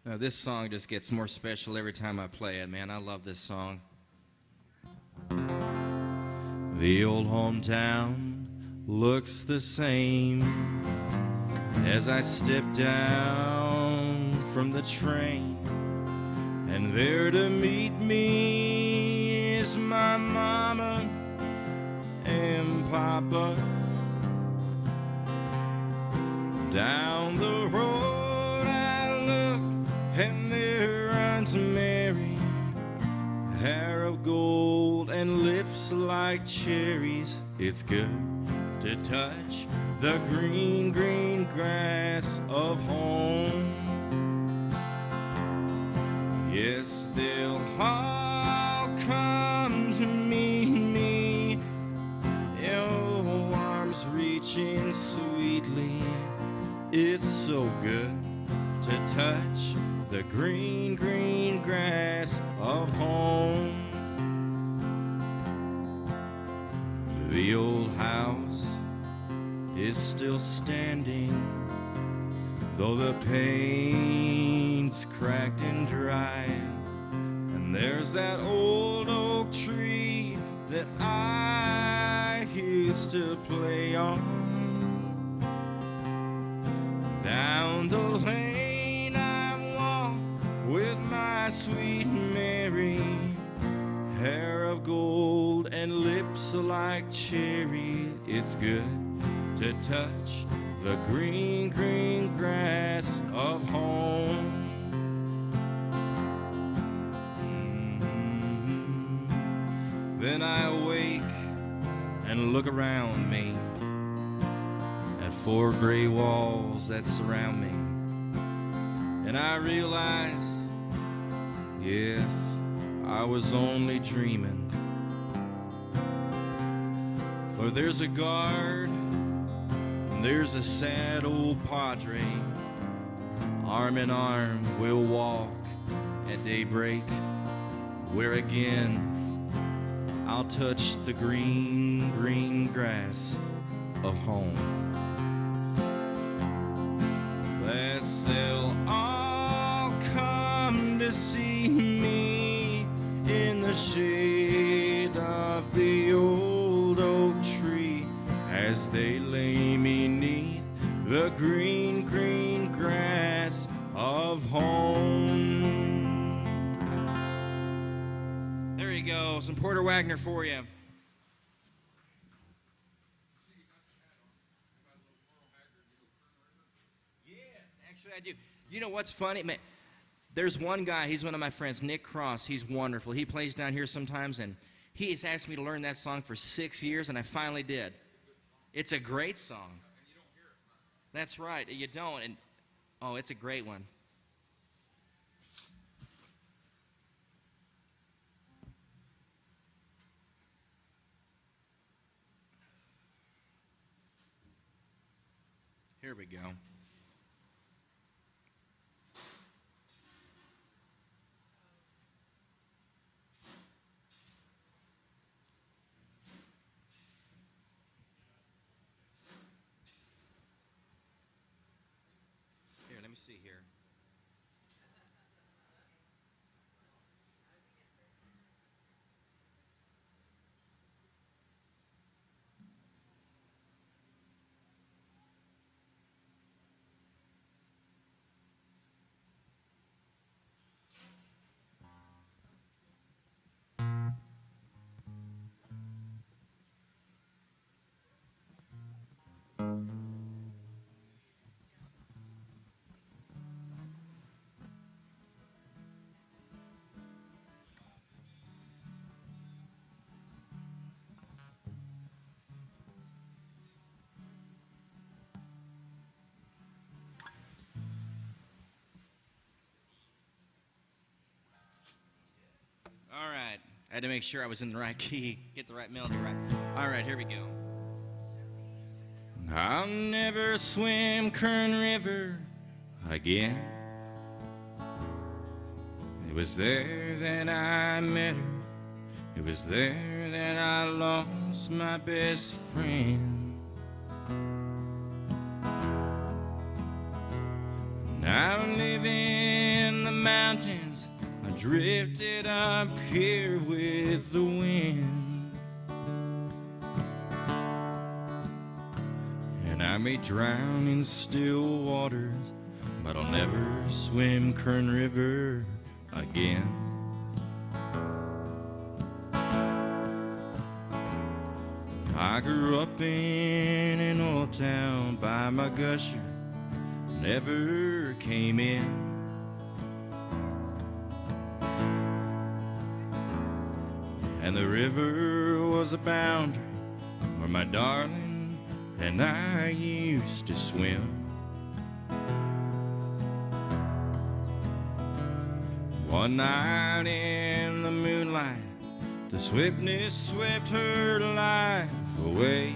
S1: Now, this song just gets more special every time I play it, man. I love this song. The old hometown looks the same as I step down from the train, and there to meet me is my mama and papa. Down the road I look, and there runs Mary, hair of gold and lips like cherries. It's good to touch the green, green grass of home. Yes, they'll all come to meet me, your arms reaching sweetly. It's so good to touch the green, green grass of home. The old house is still standing, though the paint's cracked and dry. And there's that old oak tree that I used to play on. Down the lane I walk with my sweet Mary, hair of gold and lips like cherries. It's good to touch the green, green grass of home. Then I awake and look around me at 4 gray walls that surround me. and I realized, yes, I was only dreaming. For there's a guard, and there's a sad old padre. Arm in arm we'll walk at daybreak, where again I'll touch the green, green grass of home. Lest they'll all come to see me in the shade of the old oak tree, as they lay me 'neath the green, green grass of home. There you go, some Porter Wagner for you. Actually, I do. You know what's funny? Man, there's one guy, he's one of my friends, Nick Cross. He's wonderful. He plays down here sometimes, and he has asked me to learn that song for 6 years, and I finally did. It's a great song. That's right, you don't. And oh, it's a great one. Here we go. Here, let me see here. All right. I had to make sure I was in the right key, get the right melody right. All right, here we go. I'll never swim Kern River again. It was there that I met her. It was there that I lost my best friend. Now I live in the mountains. I drifted up here with the wind, and I may drown in still waters, but I'll never swim Kern River again. I grew up in an old town by my gusher, never came in. And the river was a boundary where my darling and I used to swim. One night in the moonlight, the swiftness swept her life away.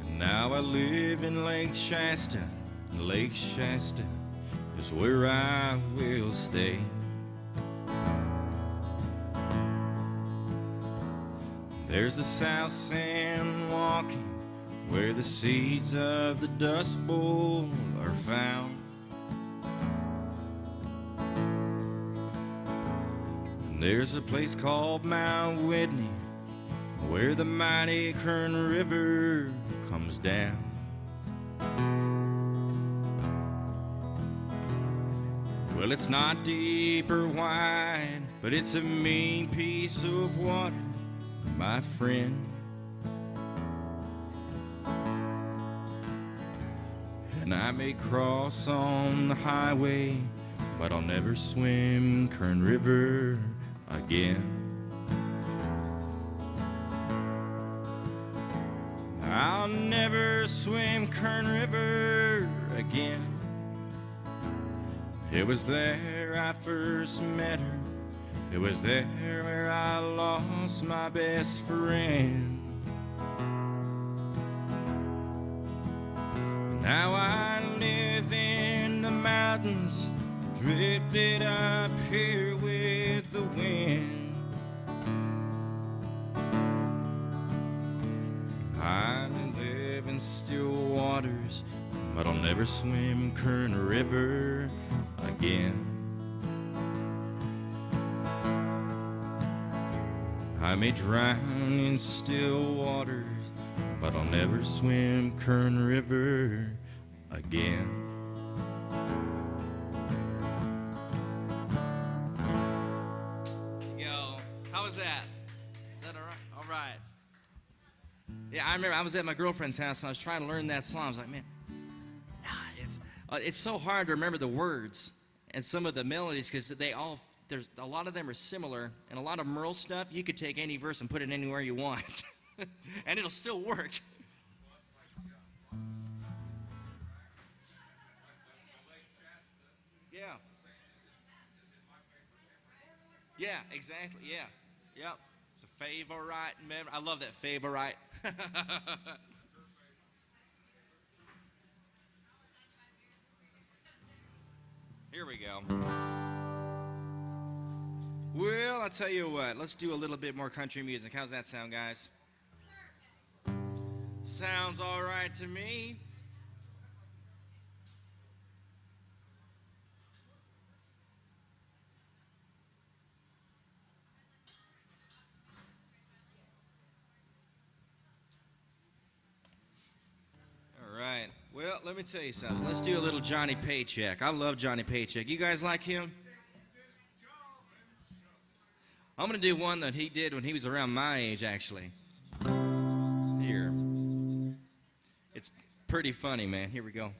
S1: And now I live in Lake Shasta, and Lake Shasta is where I will stay. There's the South Sand walking, where the seeds of the Dust Bowl are found. And there's a place called Mount Whitney, where the mighty Kern River comes down. Well, it's not deep or wide, but it's a mean piece of water, my friend. And I may cross on the highway, but I'll never swim Kern River again. I'll never swim Kern River again. It was there I first met her. It was there where I lost my best friend. Now I live in the mountains, drifted up here with the wind. I live in still waters, but I'll never swim Kern River again. I may drown in still waters, but I'll never swim Kern River again. Yo, how was that? Is that all right? All right. Yeah, I remember I was at my girlfriend's house and I was trying to learn that song. I was like, man, it's so hard to remember the words and some of the melodies because there's a lot of them are similar, and a lot of Merle stuff, you could take any verse and put it anywhere you want, and it'll still work. Yeah. Yeah, exactly. Yeah. Yep. It's a favorite. I love that favorite. Here we go. Well, I'll tell you what. Let's do a little bit more country music. How's that sound, guys? Sounds all right to me. All right. Well, let me tell you something. Let's do a little Johnny Paycheck. I love Johnny Paycheck. You guys like him? I'm going to do one that he did when he was around my age, actually. Here. It's pretty funny, man. Here we go.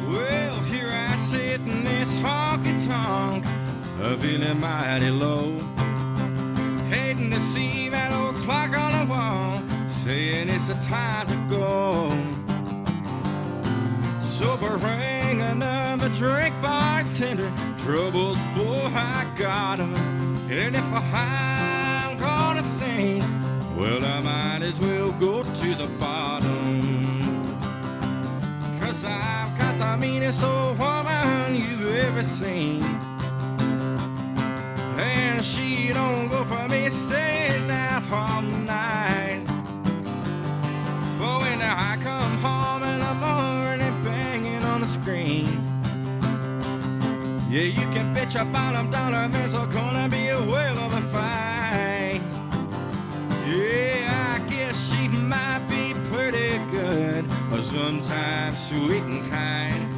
S1: Well, here I sit in this honky-tonk, feeling mighty low, hating to see that old clock on the wall, saying it's the time to go. So bring another drink, bartender. Troubles, boy, I got 'em. And if I'm gonna sing, well, I might as well go to the bottom. 'Cause I've got the meanest old woman you've ever seen. And she don't go for me staying out all night. But when I come home in the morning banging on the screen, yeah, you can bet your bottom dollar there's gonna be a whale of a fight. Yeah, I guess she might be pretty good, or sometimes sweet and kind.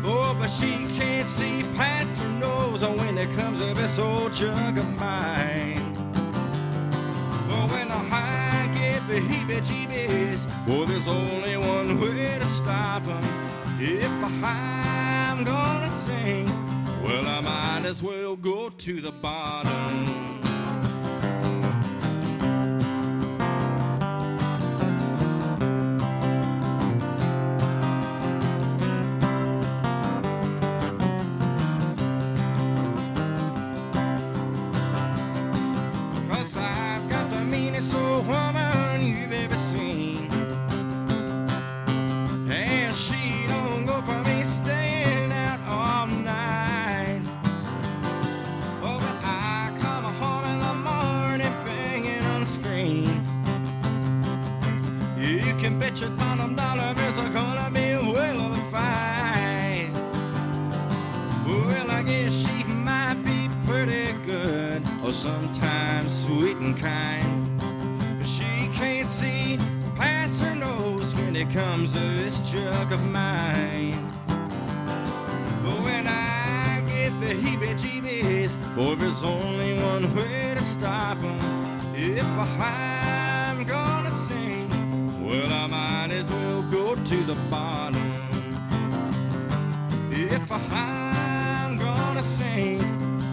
S1: Oh, but she can't see past her nose when it comes to this old jug of mine. But when I get the heebie-jeebies, well, there's only one way to stop 'em. If I'm gonna sing, well, I might as well go to the bottom. 'Cause I've got the meanest old woman you've ever seen. And she don't go for me staying out all night. Oh, but I come home in the morning banging on the screen. You can bet your bottom dollar there's gonna be a whale of a fight. Well, I guess she might be pretty good, or sometimes sweet and kind. But she can't see past her nose when it comes to this jug of mine. But when I get the heebie-jeebies, boy, there's only one way to stop 'em. If I'm gonna sing, well, I might as well go to the bottom. If I'm sink,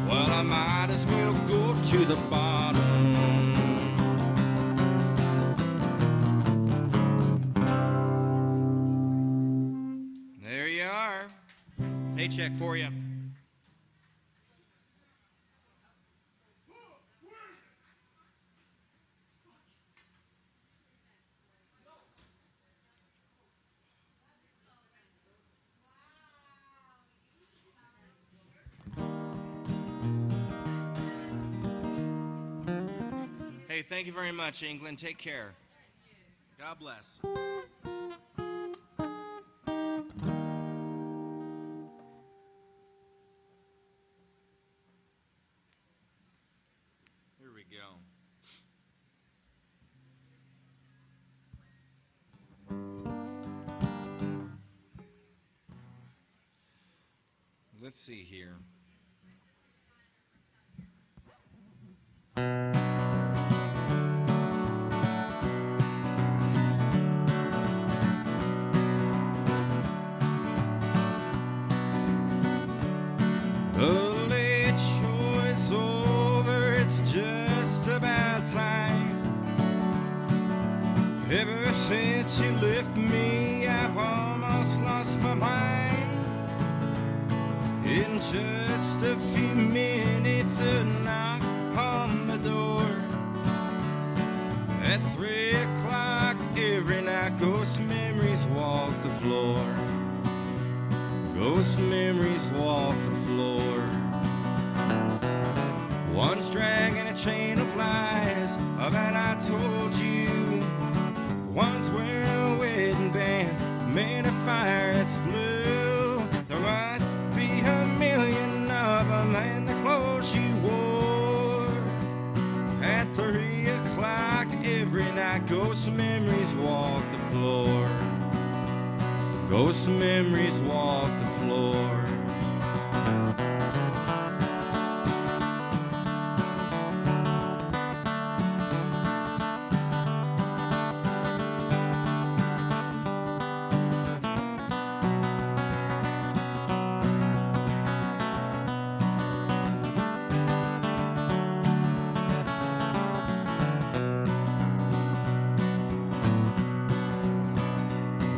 S1: well, I might as well go to the bottom. There you are. Paycheck for you. Hey, thank you very much, England. Take care. God bless. Here we go. Let's see here. The late show is over, it's just about time. Ever since you left me, I've almost lost my mind. In just a few minutes, a knock on the door. At 3 o'clock every night, ghost memories walk the floor. Ghost memories walk the floor. One's dragging a chain of lies that I told you. One's wearing a wedding band made of fire that's blue. There must be a million of them in the clothes you wore. At 3 o'clock every night, ghost memories walk the floor. Ghost memories walk the floor.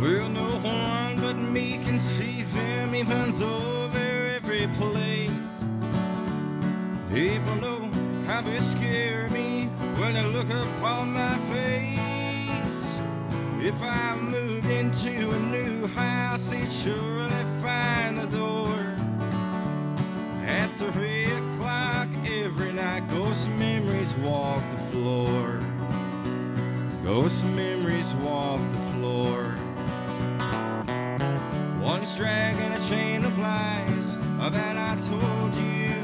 S1: Well, no one but me can see them, even though they're every place. People know how they scare me when they look upon my face. If I moved into a new house, they'd surely find the door. At 3 o'clock every night, ghost memories walk the floor. Ghost memories walk the floor. One's dragging a chain of lies that I told you.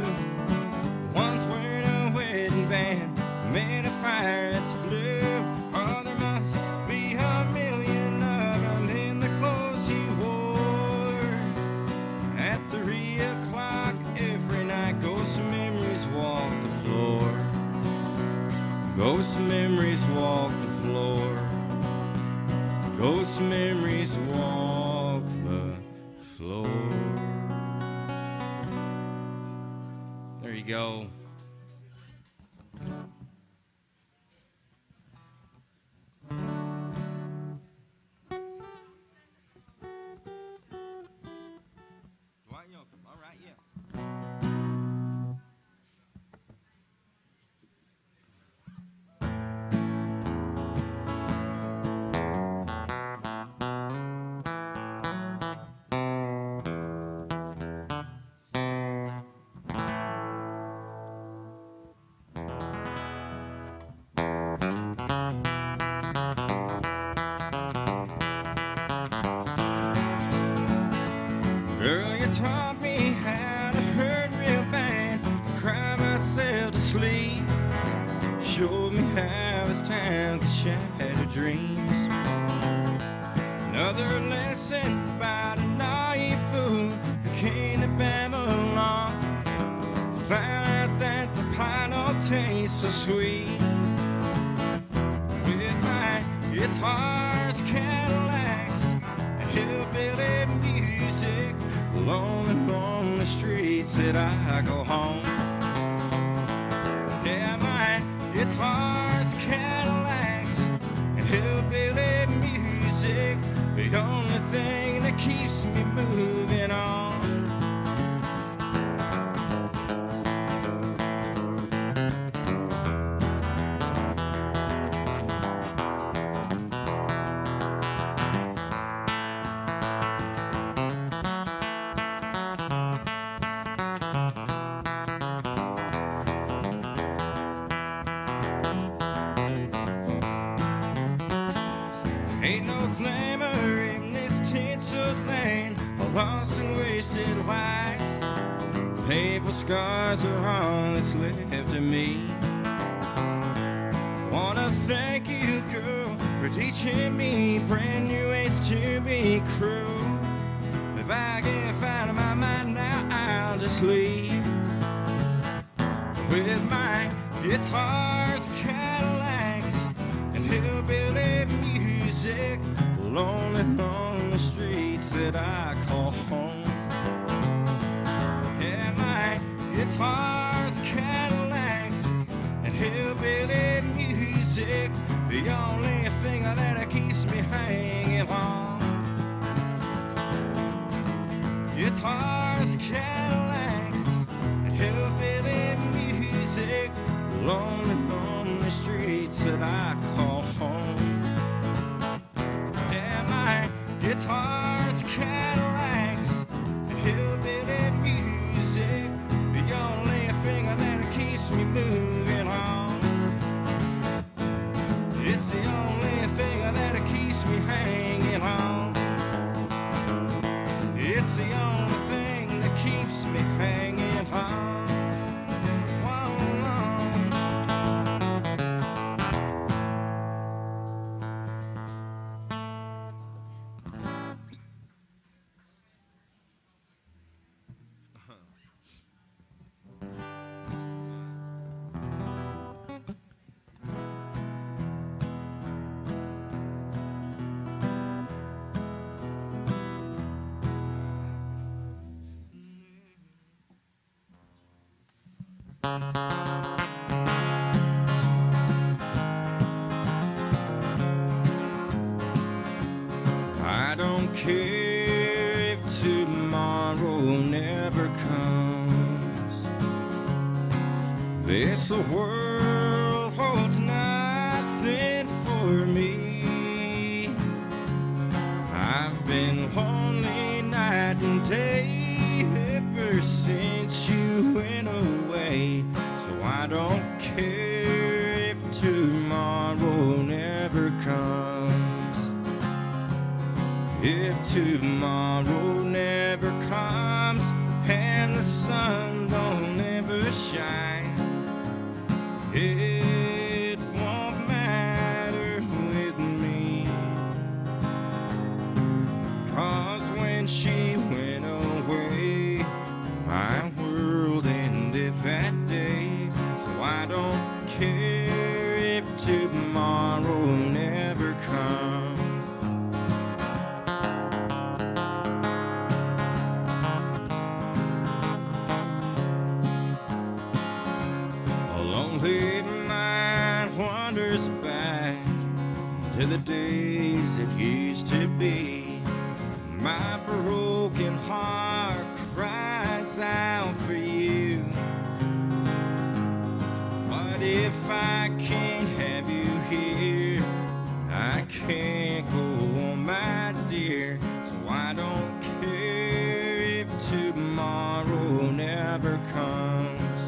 S1: One's wearing a wedding band made of fire that's blue. Oh, there must be a million of them in the clothes you wore. At 3 o'clock every night, ghost memories walk the floor. Ghost memories walk the floor. Ghost memories walk the floor. There you go. Dwight Yoakam, all right, yeah. Girl, you taught me how to hurt real bad, cry myself to sleep. Showed me how this time could shatter dreams. Another lesson about a naive fool who came to Babylon. Found out that the pie don't taste so sweet. With my guitars, Cadillacs, and hillbilly music, alone on the streets streets that I call home. Yeah, my guitars, Cadillacs, and hillbilly music, the only thing that keeps me moving on. Ain't no glamour in this tinseled land, a lost and wasted lives. Painful scars are all that's left of me. Wanna thank you, girl, for teaching me brand new ways to be cruel. If I get out of my mind now, I'll just leave with my guitars, Cadillacs, and hillbilly music, lonely on the streets that I call home. Yeah, my guitars, Cadillacs, and hillbilly music, the only thing that keeps me hanging on. Guitars, Cadillacs, and hillbilly music, lonely on the streets that I call home. Guitars, Cadillacs, and hillbilly music, the only thing that keeps me moving on. It's the only thing that keeps me hanging on. It's the only thing that keeps me hanging on. I don't care if tomorrow never comes. This world holds nothing for me. I've been lonely night and day ever since you went away. So I don't care if tomorrow never comes. If tomorrow never comes and the sun don't ever shine, it won't matter with me. 'Cause when she went away, my world ended that day. So I don't care if tomorrow never comes. Lonely mind wanders back to the days that used to be. My broken heart cries out for you. But if I can't have you here, I can't go on, my dear. So I don't care if tomorrow never comes.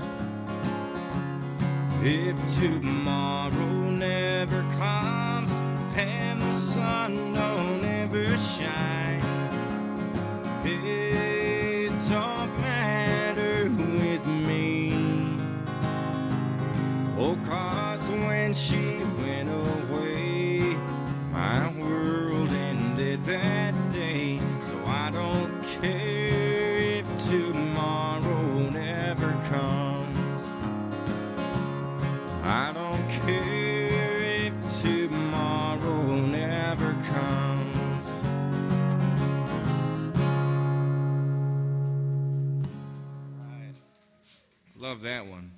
S1: If tomorrow never comes and the sun don't ever shine, it don't matter with me. Oh, 'cause when she went away, my world ended that day. So I don't care if tomorrow never comes. I don't care if tomorrow never comes. Love that one.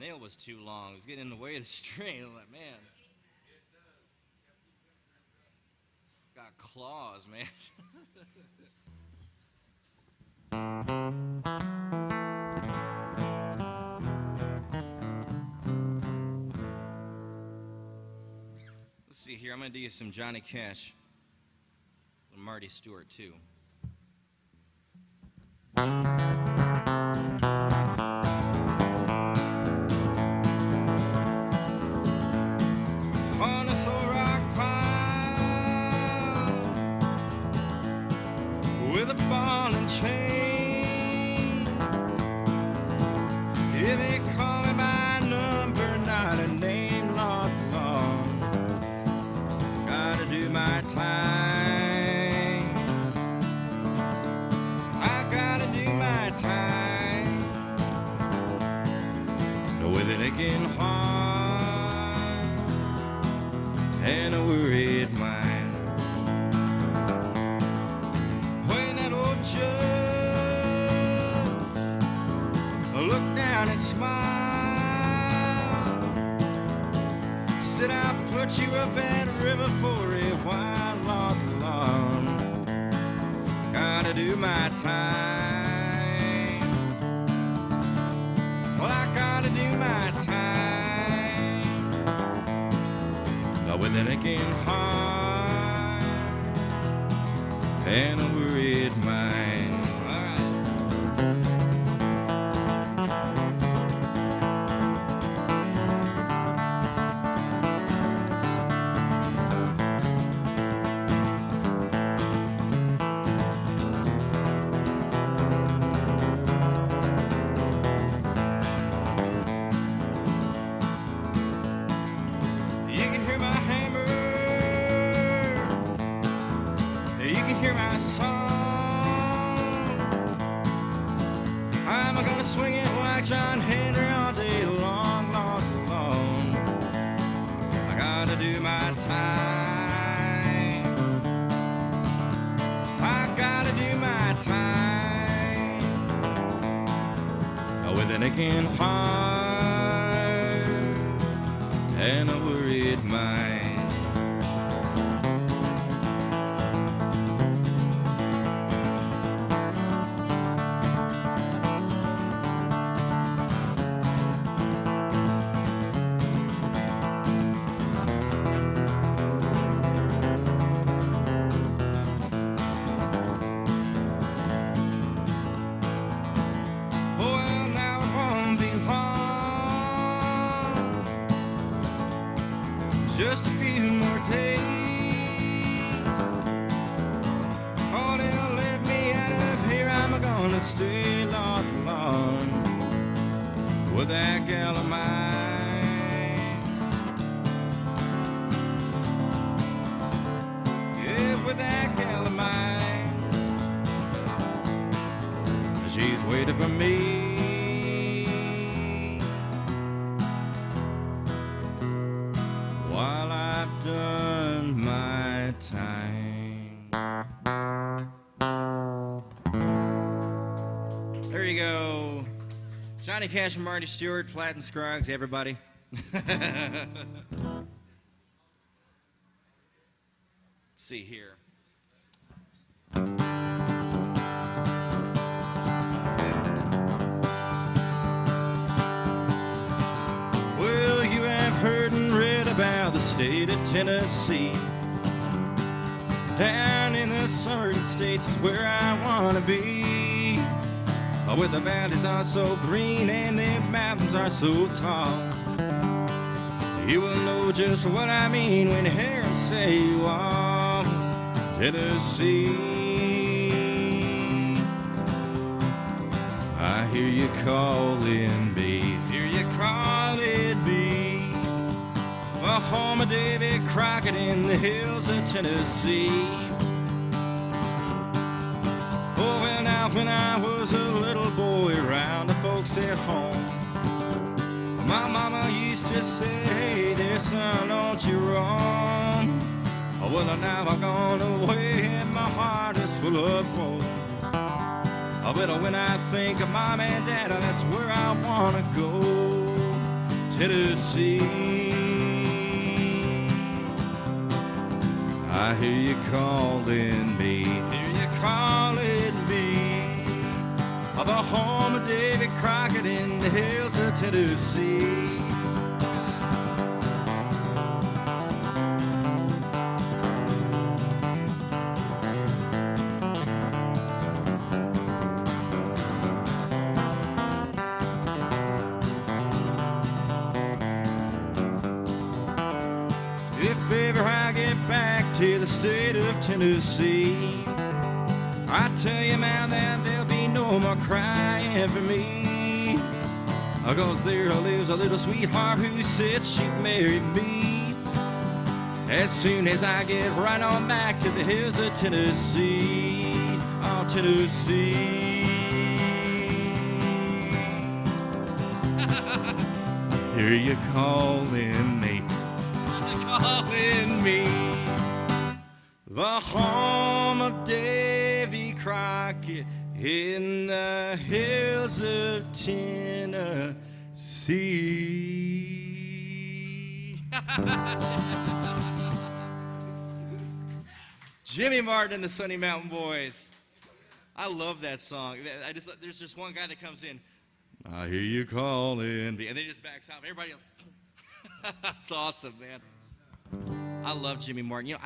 S1: Nail was too long. It was getting in the way of the string. I'm like, man. Got claws, man. Let's see here. I'm going to do some Johnny Cash and Marty Stewart, too. On this old rock pile with a ball and chain, if they call me by number, not a name, Lord, Lord, gotta do my time. I gotta do my time. With it again hard and a worried mind. When that old judge looked down and smiled, said, I'll put you up that river for a while, Lord, Lord, gotta do my time. Well, I gotta do my time. Now with it again hard and a worried mind. All right. You can hear my hammer, you can hear my song. I'm gonna swing it like John Henry all day long, long, long. I gotta do my time. I gotta do my time. Now with it again hard and a worried mind. Well, now it won't be long, just a few more days. Oh, they'll let me out of here. I'm gonna stay, Lord, Lord, with that gal of mine. Yeah, with that gal of mine. She's waiting for me. While I've done my time. There you go. Johnny Cash and Marty Stewart, Flat and Scruggs, everybody. Let's see here. Well, you have heard and read about the state of Tennessee. Down in the southern states is where I want to be, where the valleys are so green and the mountains are so tall. You will know just what I mean when you hear them say, oh, Tennessee. I hear you calling me, hear you calling me, the home of Davy Crockett in the hills of Tennessee. Oh, well, now when I was a little boy around the folks at home, my mama used to say, hey there son, don't you roam. Oh, well, now I've gone away and my heart is full of woe. Oh, but when I think of mom and dad, that's where I want to go, Tennessee. I hear you calling me, hear you calling me, the home of Davy Crockett in the hills of Tennessee. If ever I get back to the state of Tennessee, I tell you, man, that there'll be no more crying for me, 'cause there lives a little sweetheart who said she'd marry me as soon as I get right on back to the hills of Tennessee. Oh, Tennessee. Hear you calling me, calling me, the home of Davy Crockett in the hills of Tennessee. Jimmy Martin and the Sunny Mountain Boys. I love that song. There's just one guy that comes in, I hear you calling me, and then he just backs out. Everybody else, it's awesome, man. I love Jimmy Martin. You know,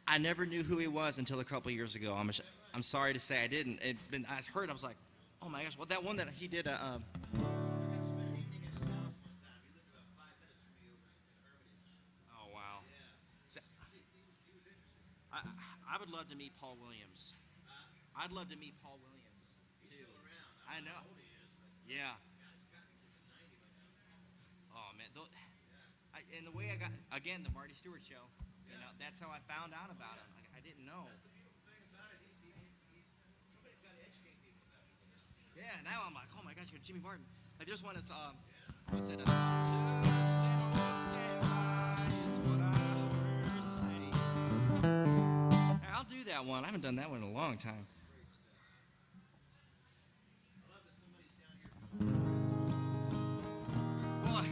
S1: I never knew who he was until a couple years ago. I'm sorry to say I didn't. I heard, I was like, oh my gosh, well, that one that he did. Oh wow. So, I would love to meet Paul Williams. I'd love to meet Paul Williams too. I know. Yeah. Oh man, and the way I got, again, the Marty Stewart show. You know, that's how I found out about him. I didn't know.
S2: That's the beautiful thing about it. Somebody's got to educate people about this.
S1: Yeah, now I'm like, oh my gosh, you got Jimmy Martin. Like, there's one that's, he said, just stand by is what I heard her say. I'll do that one. I haven't done that one in a long time.
S2: I love that somebody's down here.
S1: Well,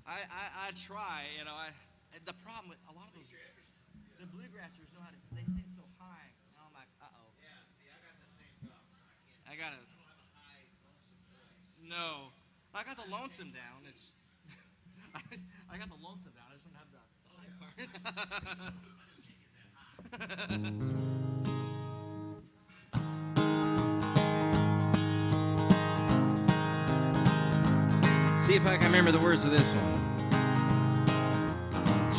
S1: I try, you know, the problem with a lot of those, the bluegrassers know how to, they sing so high. Now I'm like, uh-oh.
S2: Yeah, see, I got that same problem.
S1: I don't have
S2: a high, lonesome voice.
S1: No. I got the lonesome down. It's, I got the lonesome down. I just don't have the high part.
S2: I just can't get that high.
S1: See if I can remember the words of this one.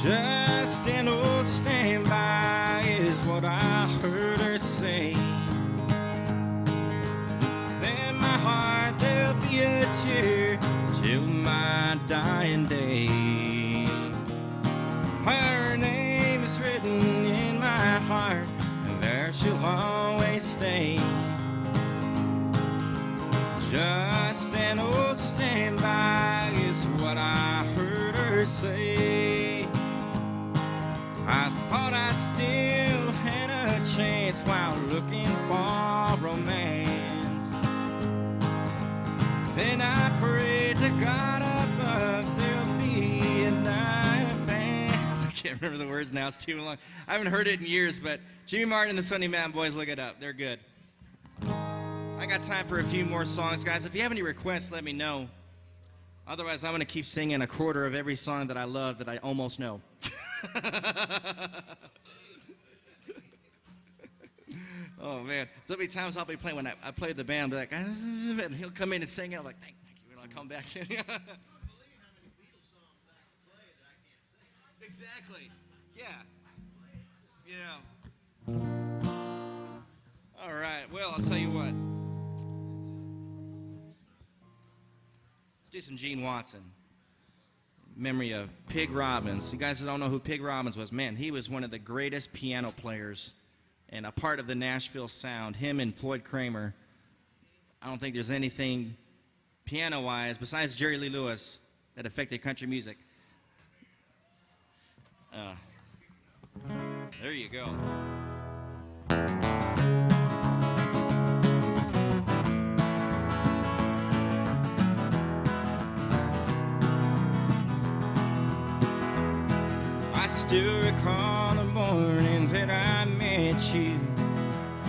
S1: Just an old standby is what I heard her say. In my heart there'll be a tear till my dying day. Her name is written in my heart, and there she'll always stay. Just an old standby is what I heard her say. I thought I still had a chance while looking for romance. Then I pray to God above there'll be a night pass. I can't remember the words now, it's too long. I haven't heard it in years, but Jimmy Martin and the Sunny Mountain Boys, look it up. They're good. I got time for a few more songs, guys. If you have any requests, let me know. Otherwise, I'm going to keep singing a quarter of every song that I love that I almost know. Oh, man. There'll be times I'll be playing when I play the band, I'll be like, and he'll come in and sing it. I'm like, thank you. And I'll come back in. Exactly. Yeah. Yeah. All right. Well, I'll tell you what. Let's do some Gene Watson. Memory of Pig Robbins. You guys that don't know who Pig Robbins was, man, he was one of the greatest piano players and a part of the Nashville sound. Him and Floyd Kramer. I don't think there's anything piano-wise besides Jerry Lee Lewis that affected country music. There you go. I still recall the morning that I met you,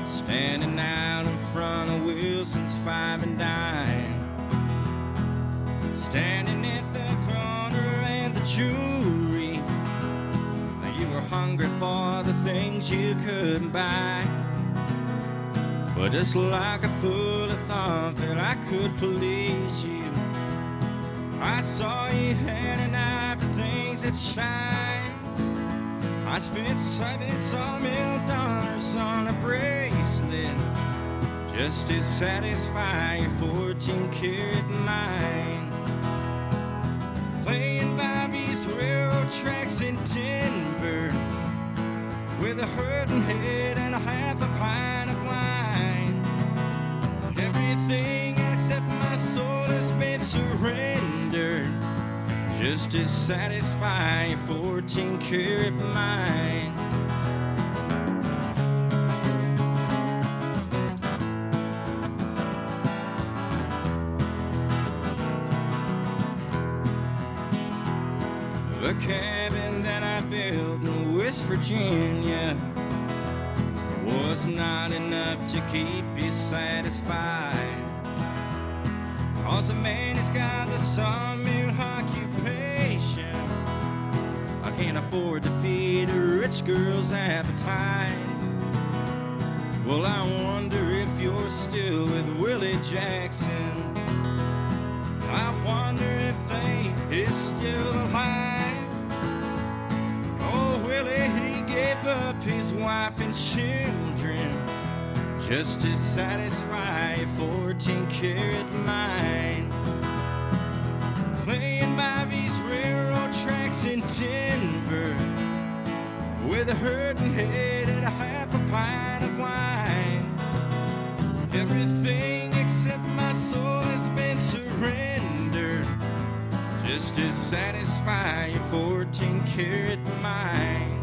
S1: standing out in front of Wilson's 5 and Dime, standing at the corner and the jewelry. You were hungry for the things you couldn't buy, but just like a fool I thought that I could please you. I saw you had an eye for things that shine. I spent $7 on a bracelet just to satisfy your 14-karat mind. Playing by these railroad tracks in Denver with a hurting head and a half a pint of wine. Everything except my soul has been surrendered just to satisfy your 14-karat mind. The cabin that I built in West Virginia was not enough to keep you satisfied. 'Cause a man has got the sawmill occupation. I can't afford to feed a rich girl's appetite. Well, I wonder if you're still with Willie Jackson. I wonder if they is still alive. Oh, Willie, he gave up his wife and children just to satisfy a 14-karat mind. Playing by these railroad tracks in Denver with a hurting head and a half a pint of wine. Everything except my soul has been surrendered just to satisfy your 14-karat mind.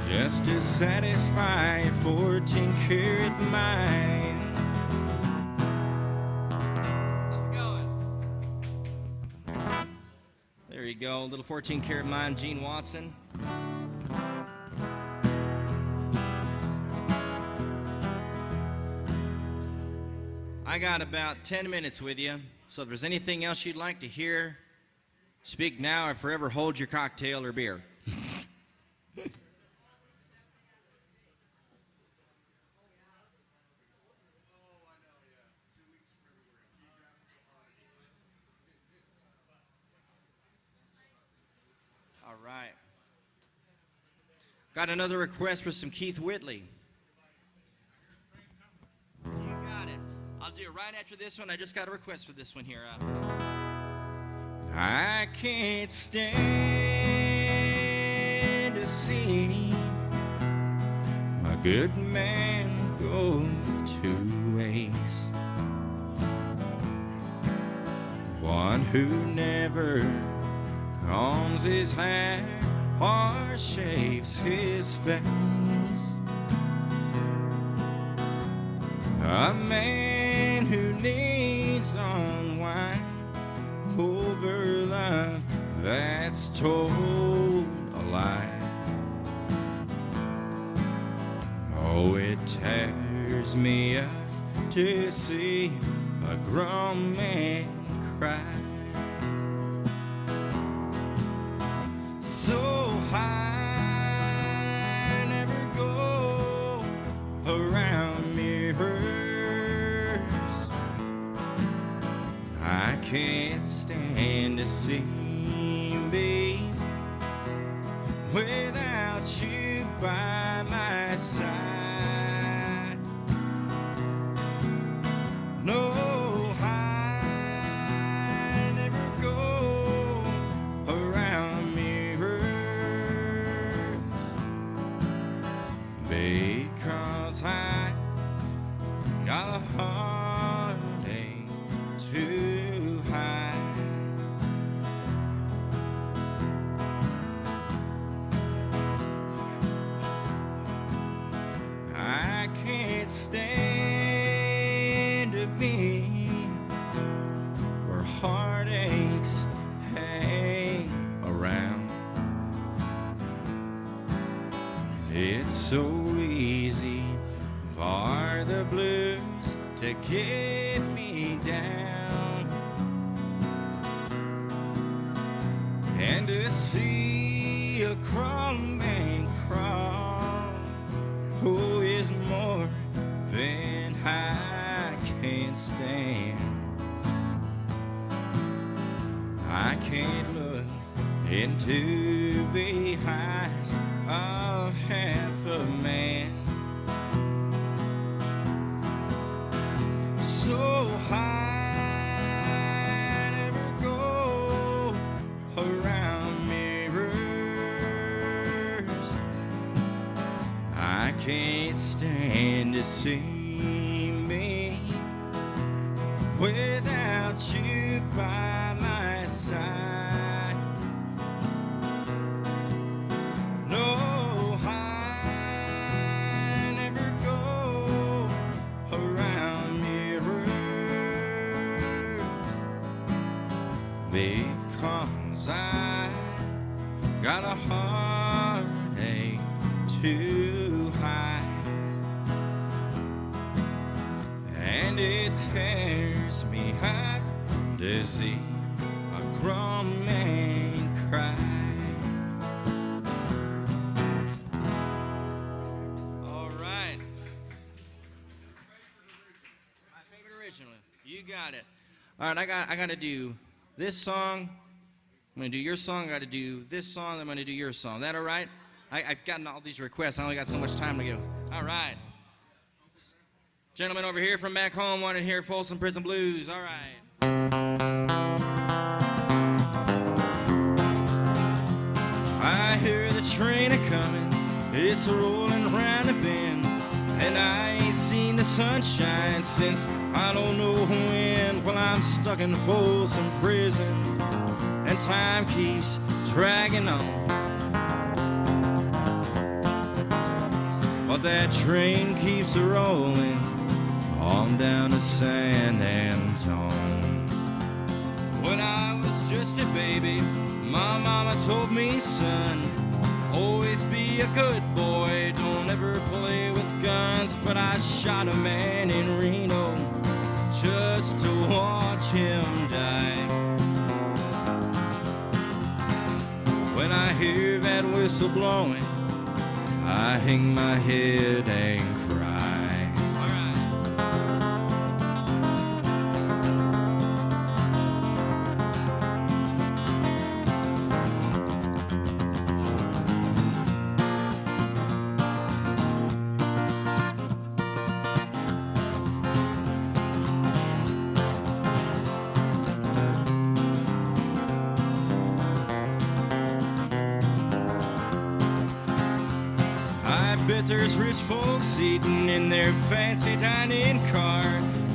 S1: Just to satisfy your 14-karat mind. Let's go. There you go, little 14-karat mind, Gene Watson. I got about 10 minutes with you, so if there's anything else you'd like to hear, speak now or forever hold your cocktail or beer. All right. Got another request for some Keith Whitley. You got it. I'll do it right after this one. I just got a request for this one here. I can't stand to see my good man go to waste. One who never combs his hair or shaves his face. A man who needs unwind over love that's told a lie. Oh, it tears me up to see a grown man cry. So high, never go around mirrors. I can't stand to see me without you by my side. No, I never go around mirrors because I got a heartache to hide. I can't stand to be where heartaches hang around. It's so easy for the blues to get me down, and to see a grown man crawl, who is more than I can stand. I can't look into the eyes of half a man. So high, never go around mirrors. I can't stand to see me without you by my side. No, I never go around mirrors because I got a heartache to hide, and it tears me up to see a grown man cry. All right. My favorite original. You got it. All right, I got to do this song. I'm going to do your song. I got to do this song. I'm going to do your song. That all right? I've gotten all these requests. I only got so much time to give. All right. Gentlemen over here from back home wanted to hear Folsom Prison Blues. All right. I hear the train a-coming. It's rolling round the bend. And I ain't seen the sunshine since I don't know when. Well, I'm stuck in Folsom Prison, and time keeps dragging on. But that train keeps rolling on down to San Antone. When I was just a baby, my mama told me, son, always be a good boy, don't ever play with guns. But I shot a man in Reno just to watch him die. When I hear that whistle blowing, I hang my head and cry. All right. I bet there's rich folks eating in their fancy dining car.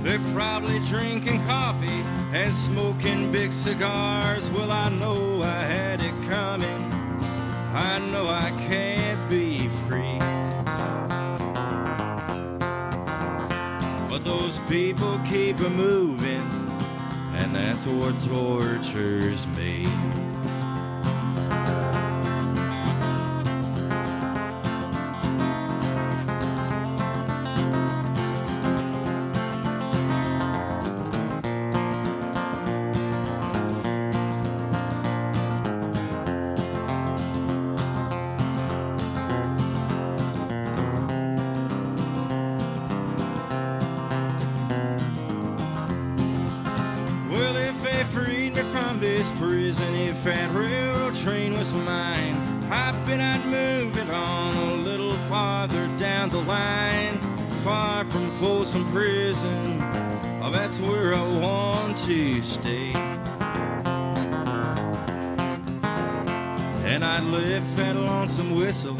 S1: They're probably drinking coffee and smoking big cigars. Well, I know I had it coming. I know I can't be free. But people keep a moving, and that's what tortures me. Freed me from this prison. If that railroad train was mine, I bet I'd move it on a little farther down the line, far from Folsom Prison. Oh, that's where I want to stay. And I'd lift that lonesome whistle,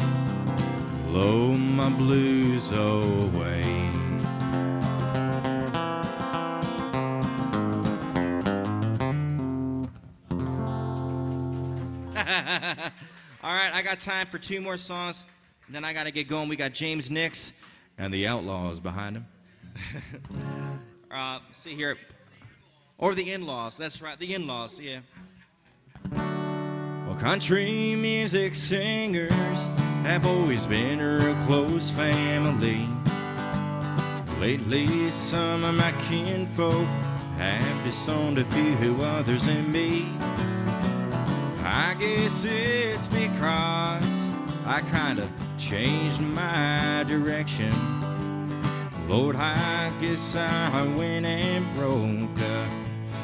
S1: blow my blues away. All right, I got time for 2 more songs, and then I got to get going. We got James Nix and the Outlaws behind him. See here. Or the In-Laws. That's right, the In-Laws, yeah. Well, country music singers have always been a real close family. Lately, some of my kinfolk have disowned a few others in me. I guess it's because I kind of changed my direction. Lord, I guess I went and broke the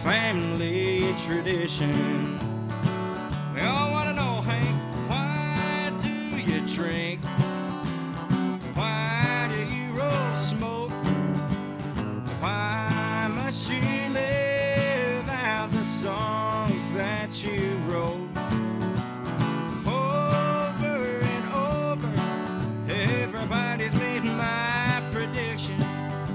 S1: family tradition. They all want to know, Hank, why do you drink? Why do you roll smoke? Why must you live out the songs that you wrote? Everybody's made my prediction.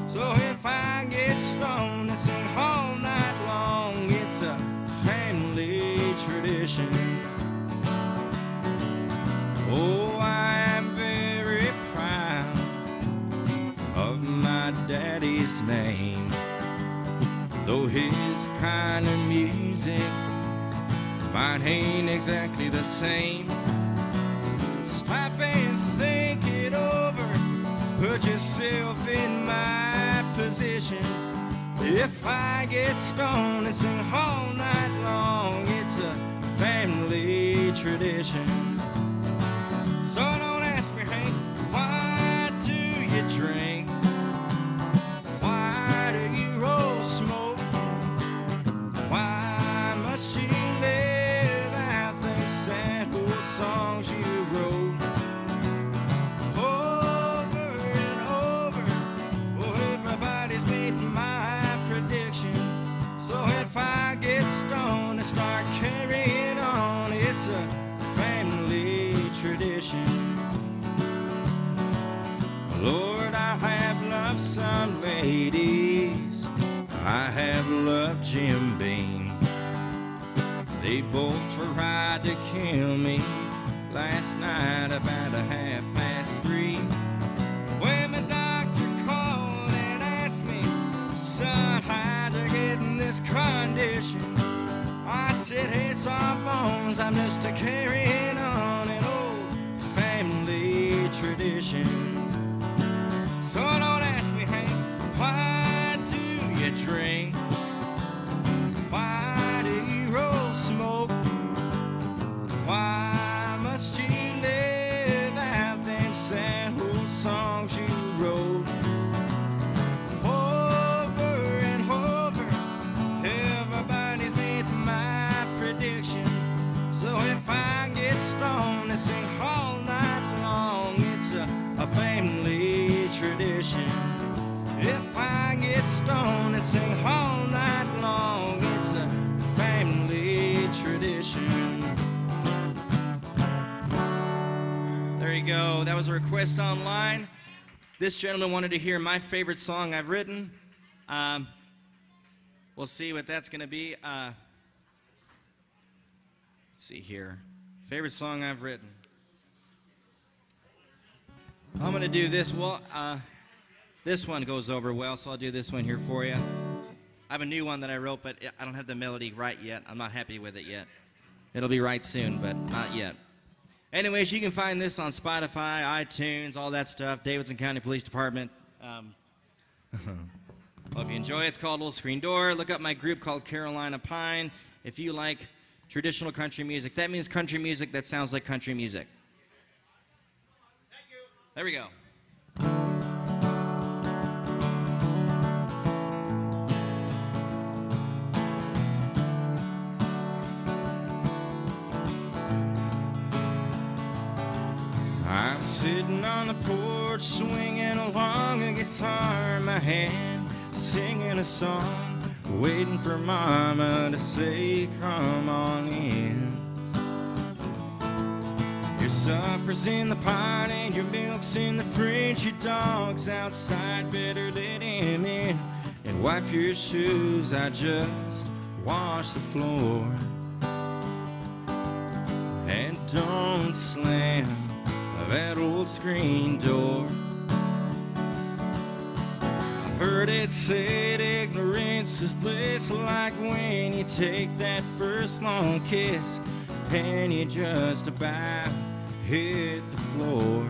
S1: So if I get stoned and sing all night long, it's a family tradition. Oh, I am very proud of my daddy's name, though his kind of music mine ain't exactly the same. Stop and think it over. Put yourself in my position. If I get stoned and sing all night long, it's a family tradition. So don't ask me, Hank, why do you drink? Why do you roll smoke? Why must you live out them sad old songs you wrote? So if I get stoned and start carrying on, it's a family tradition. Lord, I have loved some ladies, I have loved Jim Beam. They both tried to kill me last night about 3:30. When the doctor called and asked me, son, how'd you get in this condition? I said, hey, Sawbones, I'm just a carrying on an old family tradition. So don't ask me, Hank, why do you drink? Why do you roll smoke? Why must you live out them sad old songs you wrote? So if I get stoned and sing all night long, it's a family tradition. If I get stoned and sing all night long, it's a family tradition. There you go. That was a request online. This gentleman wanted to hear my favorite song I've written. We'll see what that's going to be. Let's see here. Favorite song I've written. I'm going to do this. Well, This one goes over well, so I'll do this one here for you. I have a new one that I wrote, but I don't have the melody right yet. I'm not happy with it yet. It'll be right soon, but not yet. Anyways, you can find this on Spotify, iTunes, all that stuff, Davidson County Police Department. Hope you enjoy it. It's called Old Screen Door. Look up my group called Carolina Pine. If you like traditional country music, that means country music that sounds like country music.
S2: Thank you.
S1: There we go. I'm sitting on the porch, swinging along a guitar in my hand, singing a song, waiting for Mama to say, come on in. Your supper's in the pot and your milk's in the fridge. Your dog's outside, better let him in. And wipe your shoes, I just wash the floor. And don't slam that old screen door. I heard it said ignorance is bliss, like when you take that first long kiss and you just about hit the floor.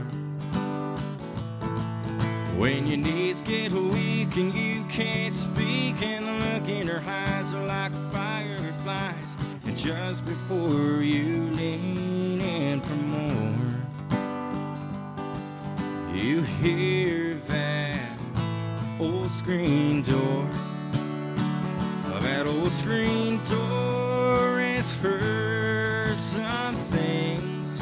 S1: When your knees get weak and you can't speak, and the look in her eyes are like fireflies, and just before you lean in for more, you hear that old screen door. That old screen door has heard some things,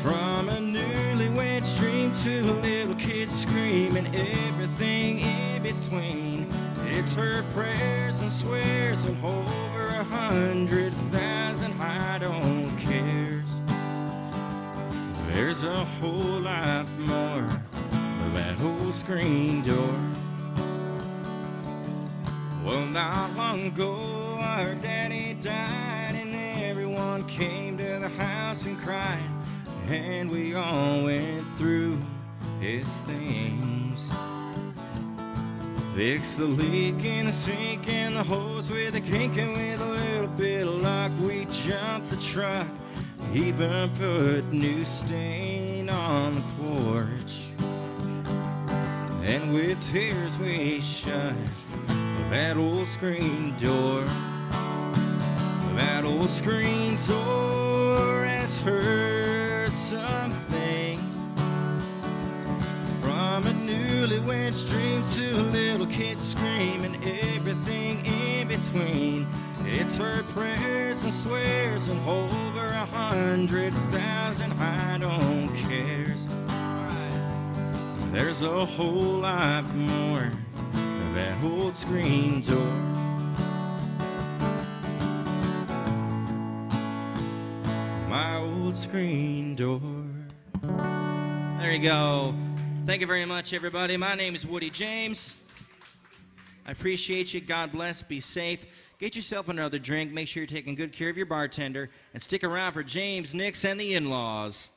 S1: from a newlywed's dream to a little kid screaming, everything in between. It's her prayers and swears and over 100,000 I don't cares. There's a whole lot more of that old screen door. Well, not long ago our daddy died, and everyone came to the house and cried, and we all went through his things. Fix the leak in the sink and the hose with a kink, and with a little bit of luck we jumped the truck. Even put new stain on the porch. And with tears we shut that old screen door. That old screen door has heard some things, from a newlywed's dream to a little kid screaming, everything in between. It's her prayers and swears and over 100,000 I don't cares. There's a whole lot more of that old screen door. My old screen door. There you go. Thank you very much, everybody. My name is Woody James. I appreciate you. God bless. Be safe. Get yourself another drink. Make sure you're taking good care of your bartender. And stick around for James, Nix, and the in-laws.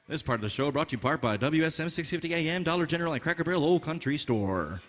S1: This part of the show brought to you in part by WSM 650 AM, Dollar General, and Cracker Barrel Old Country Store.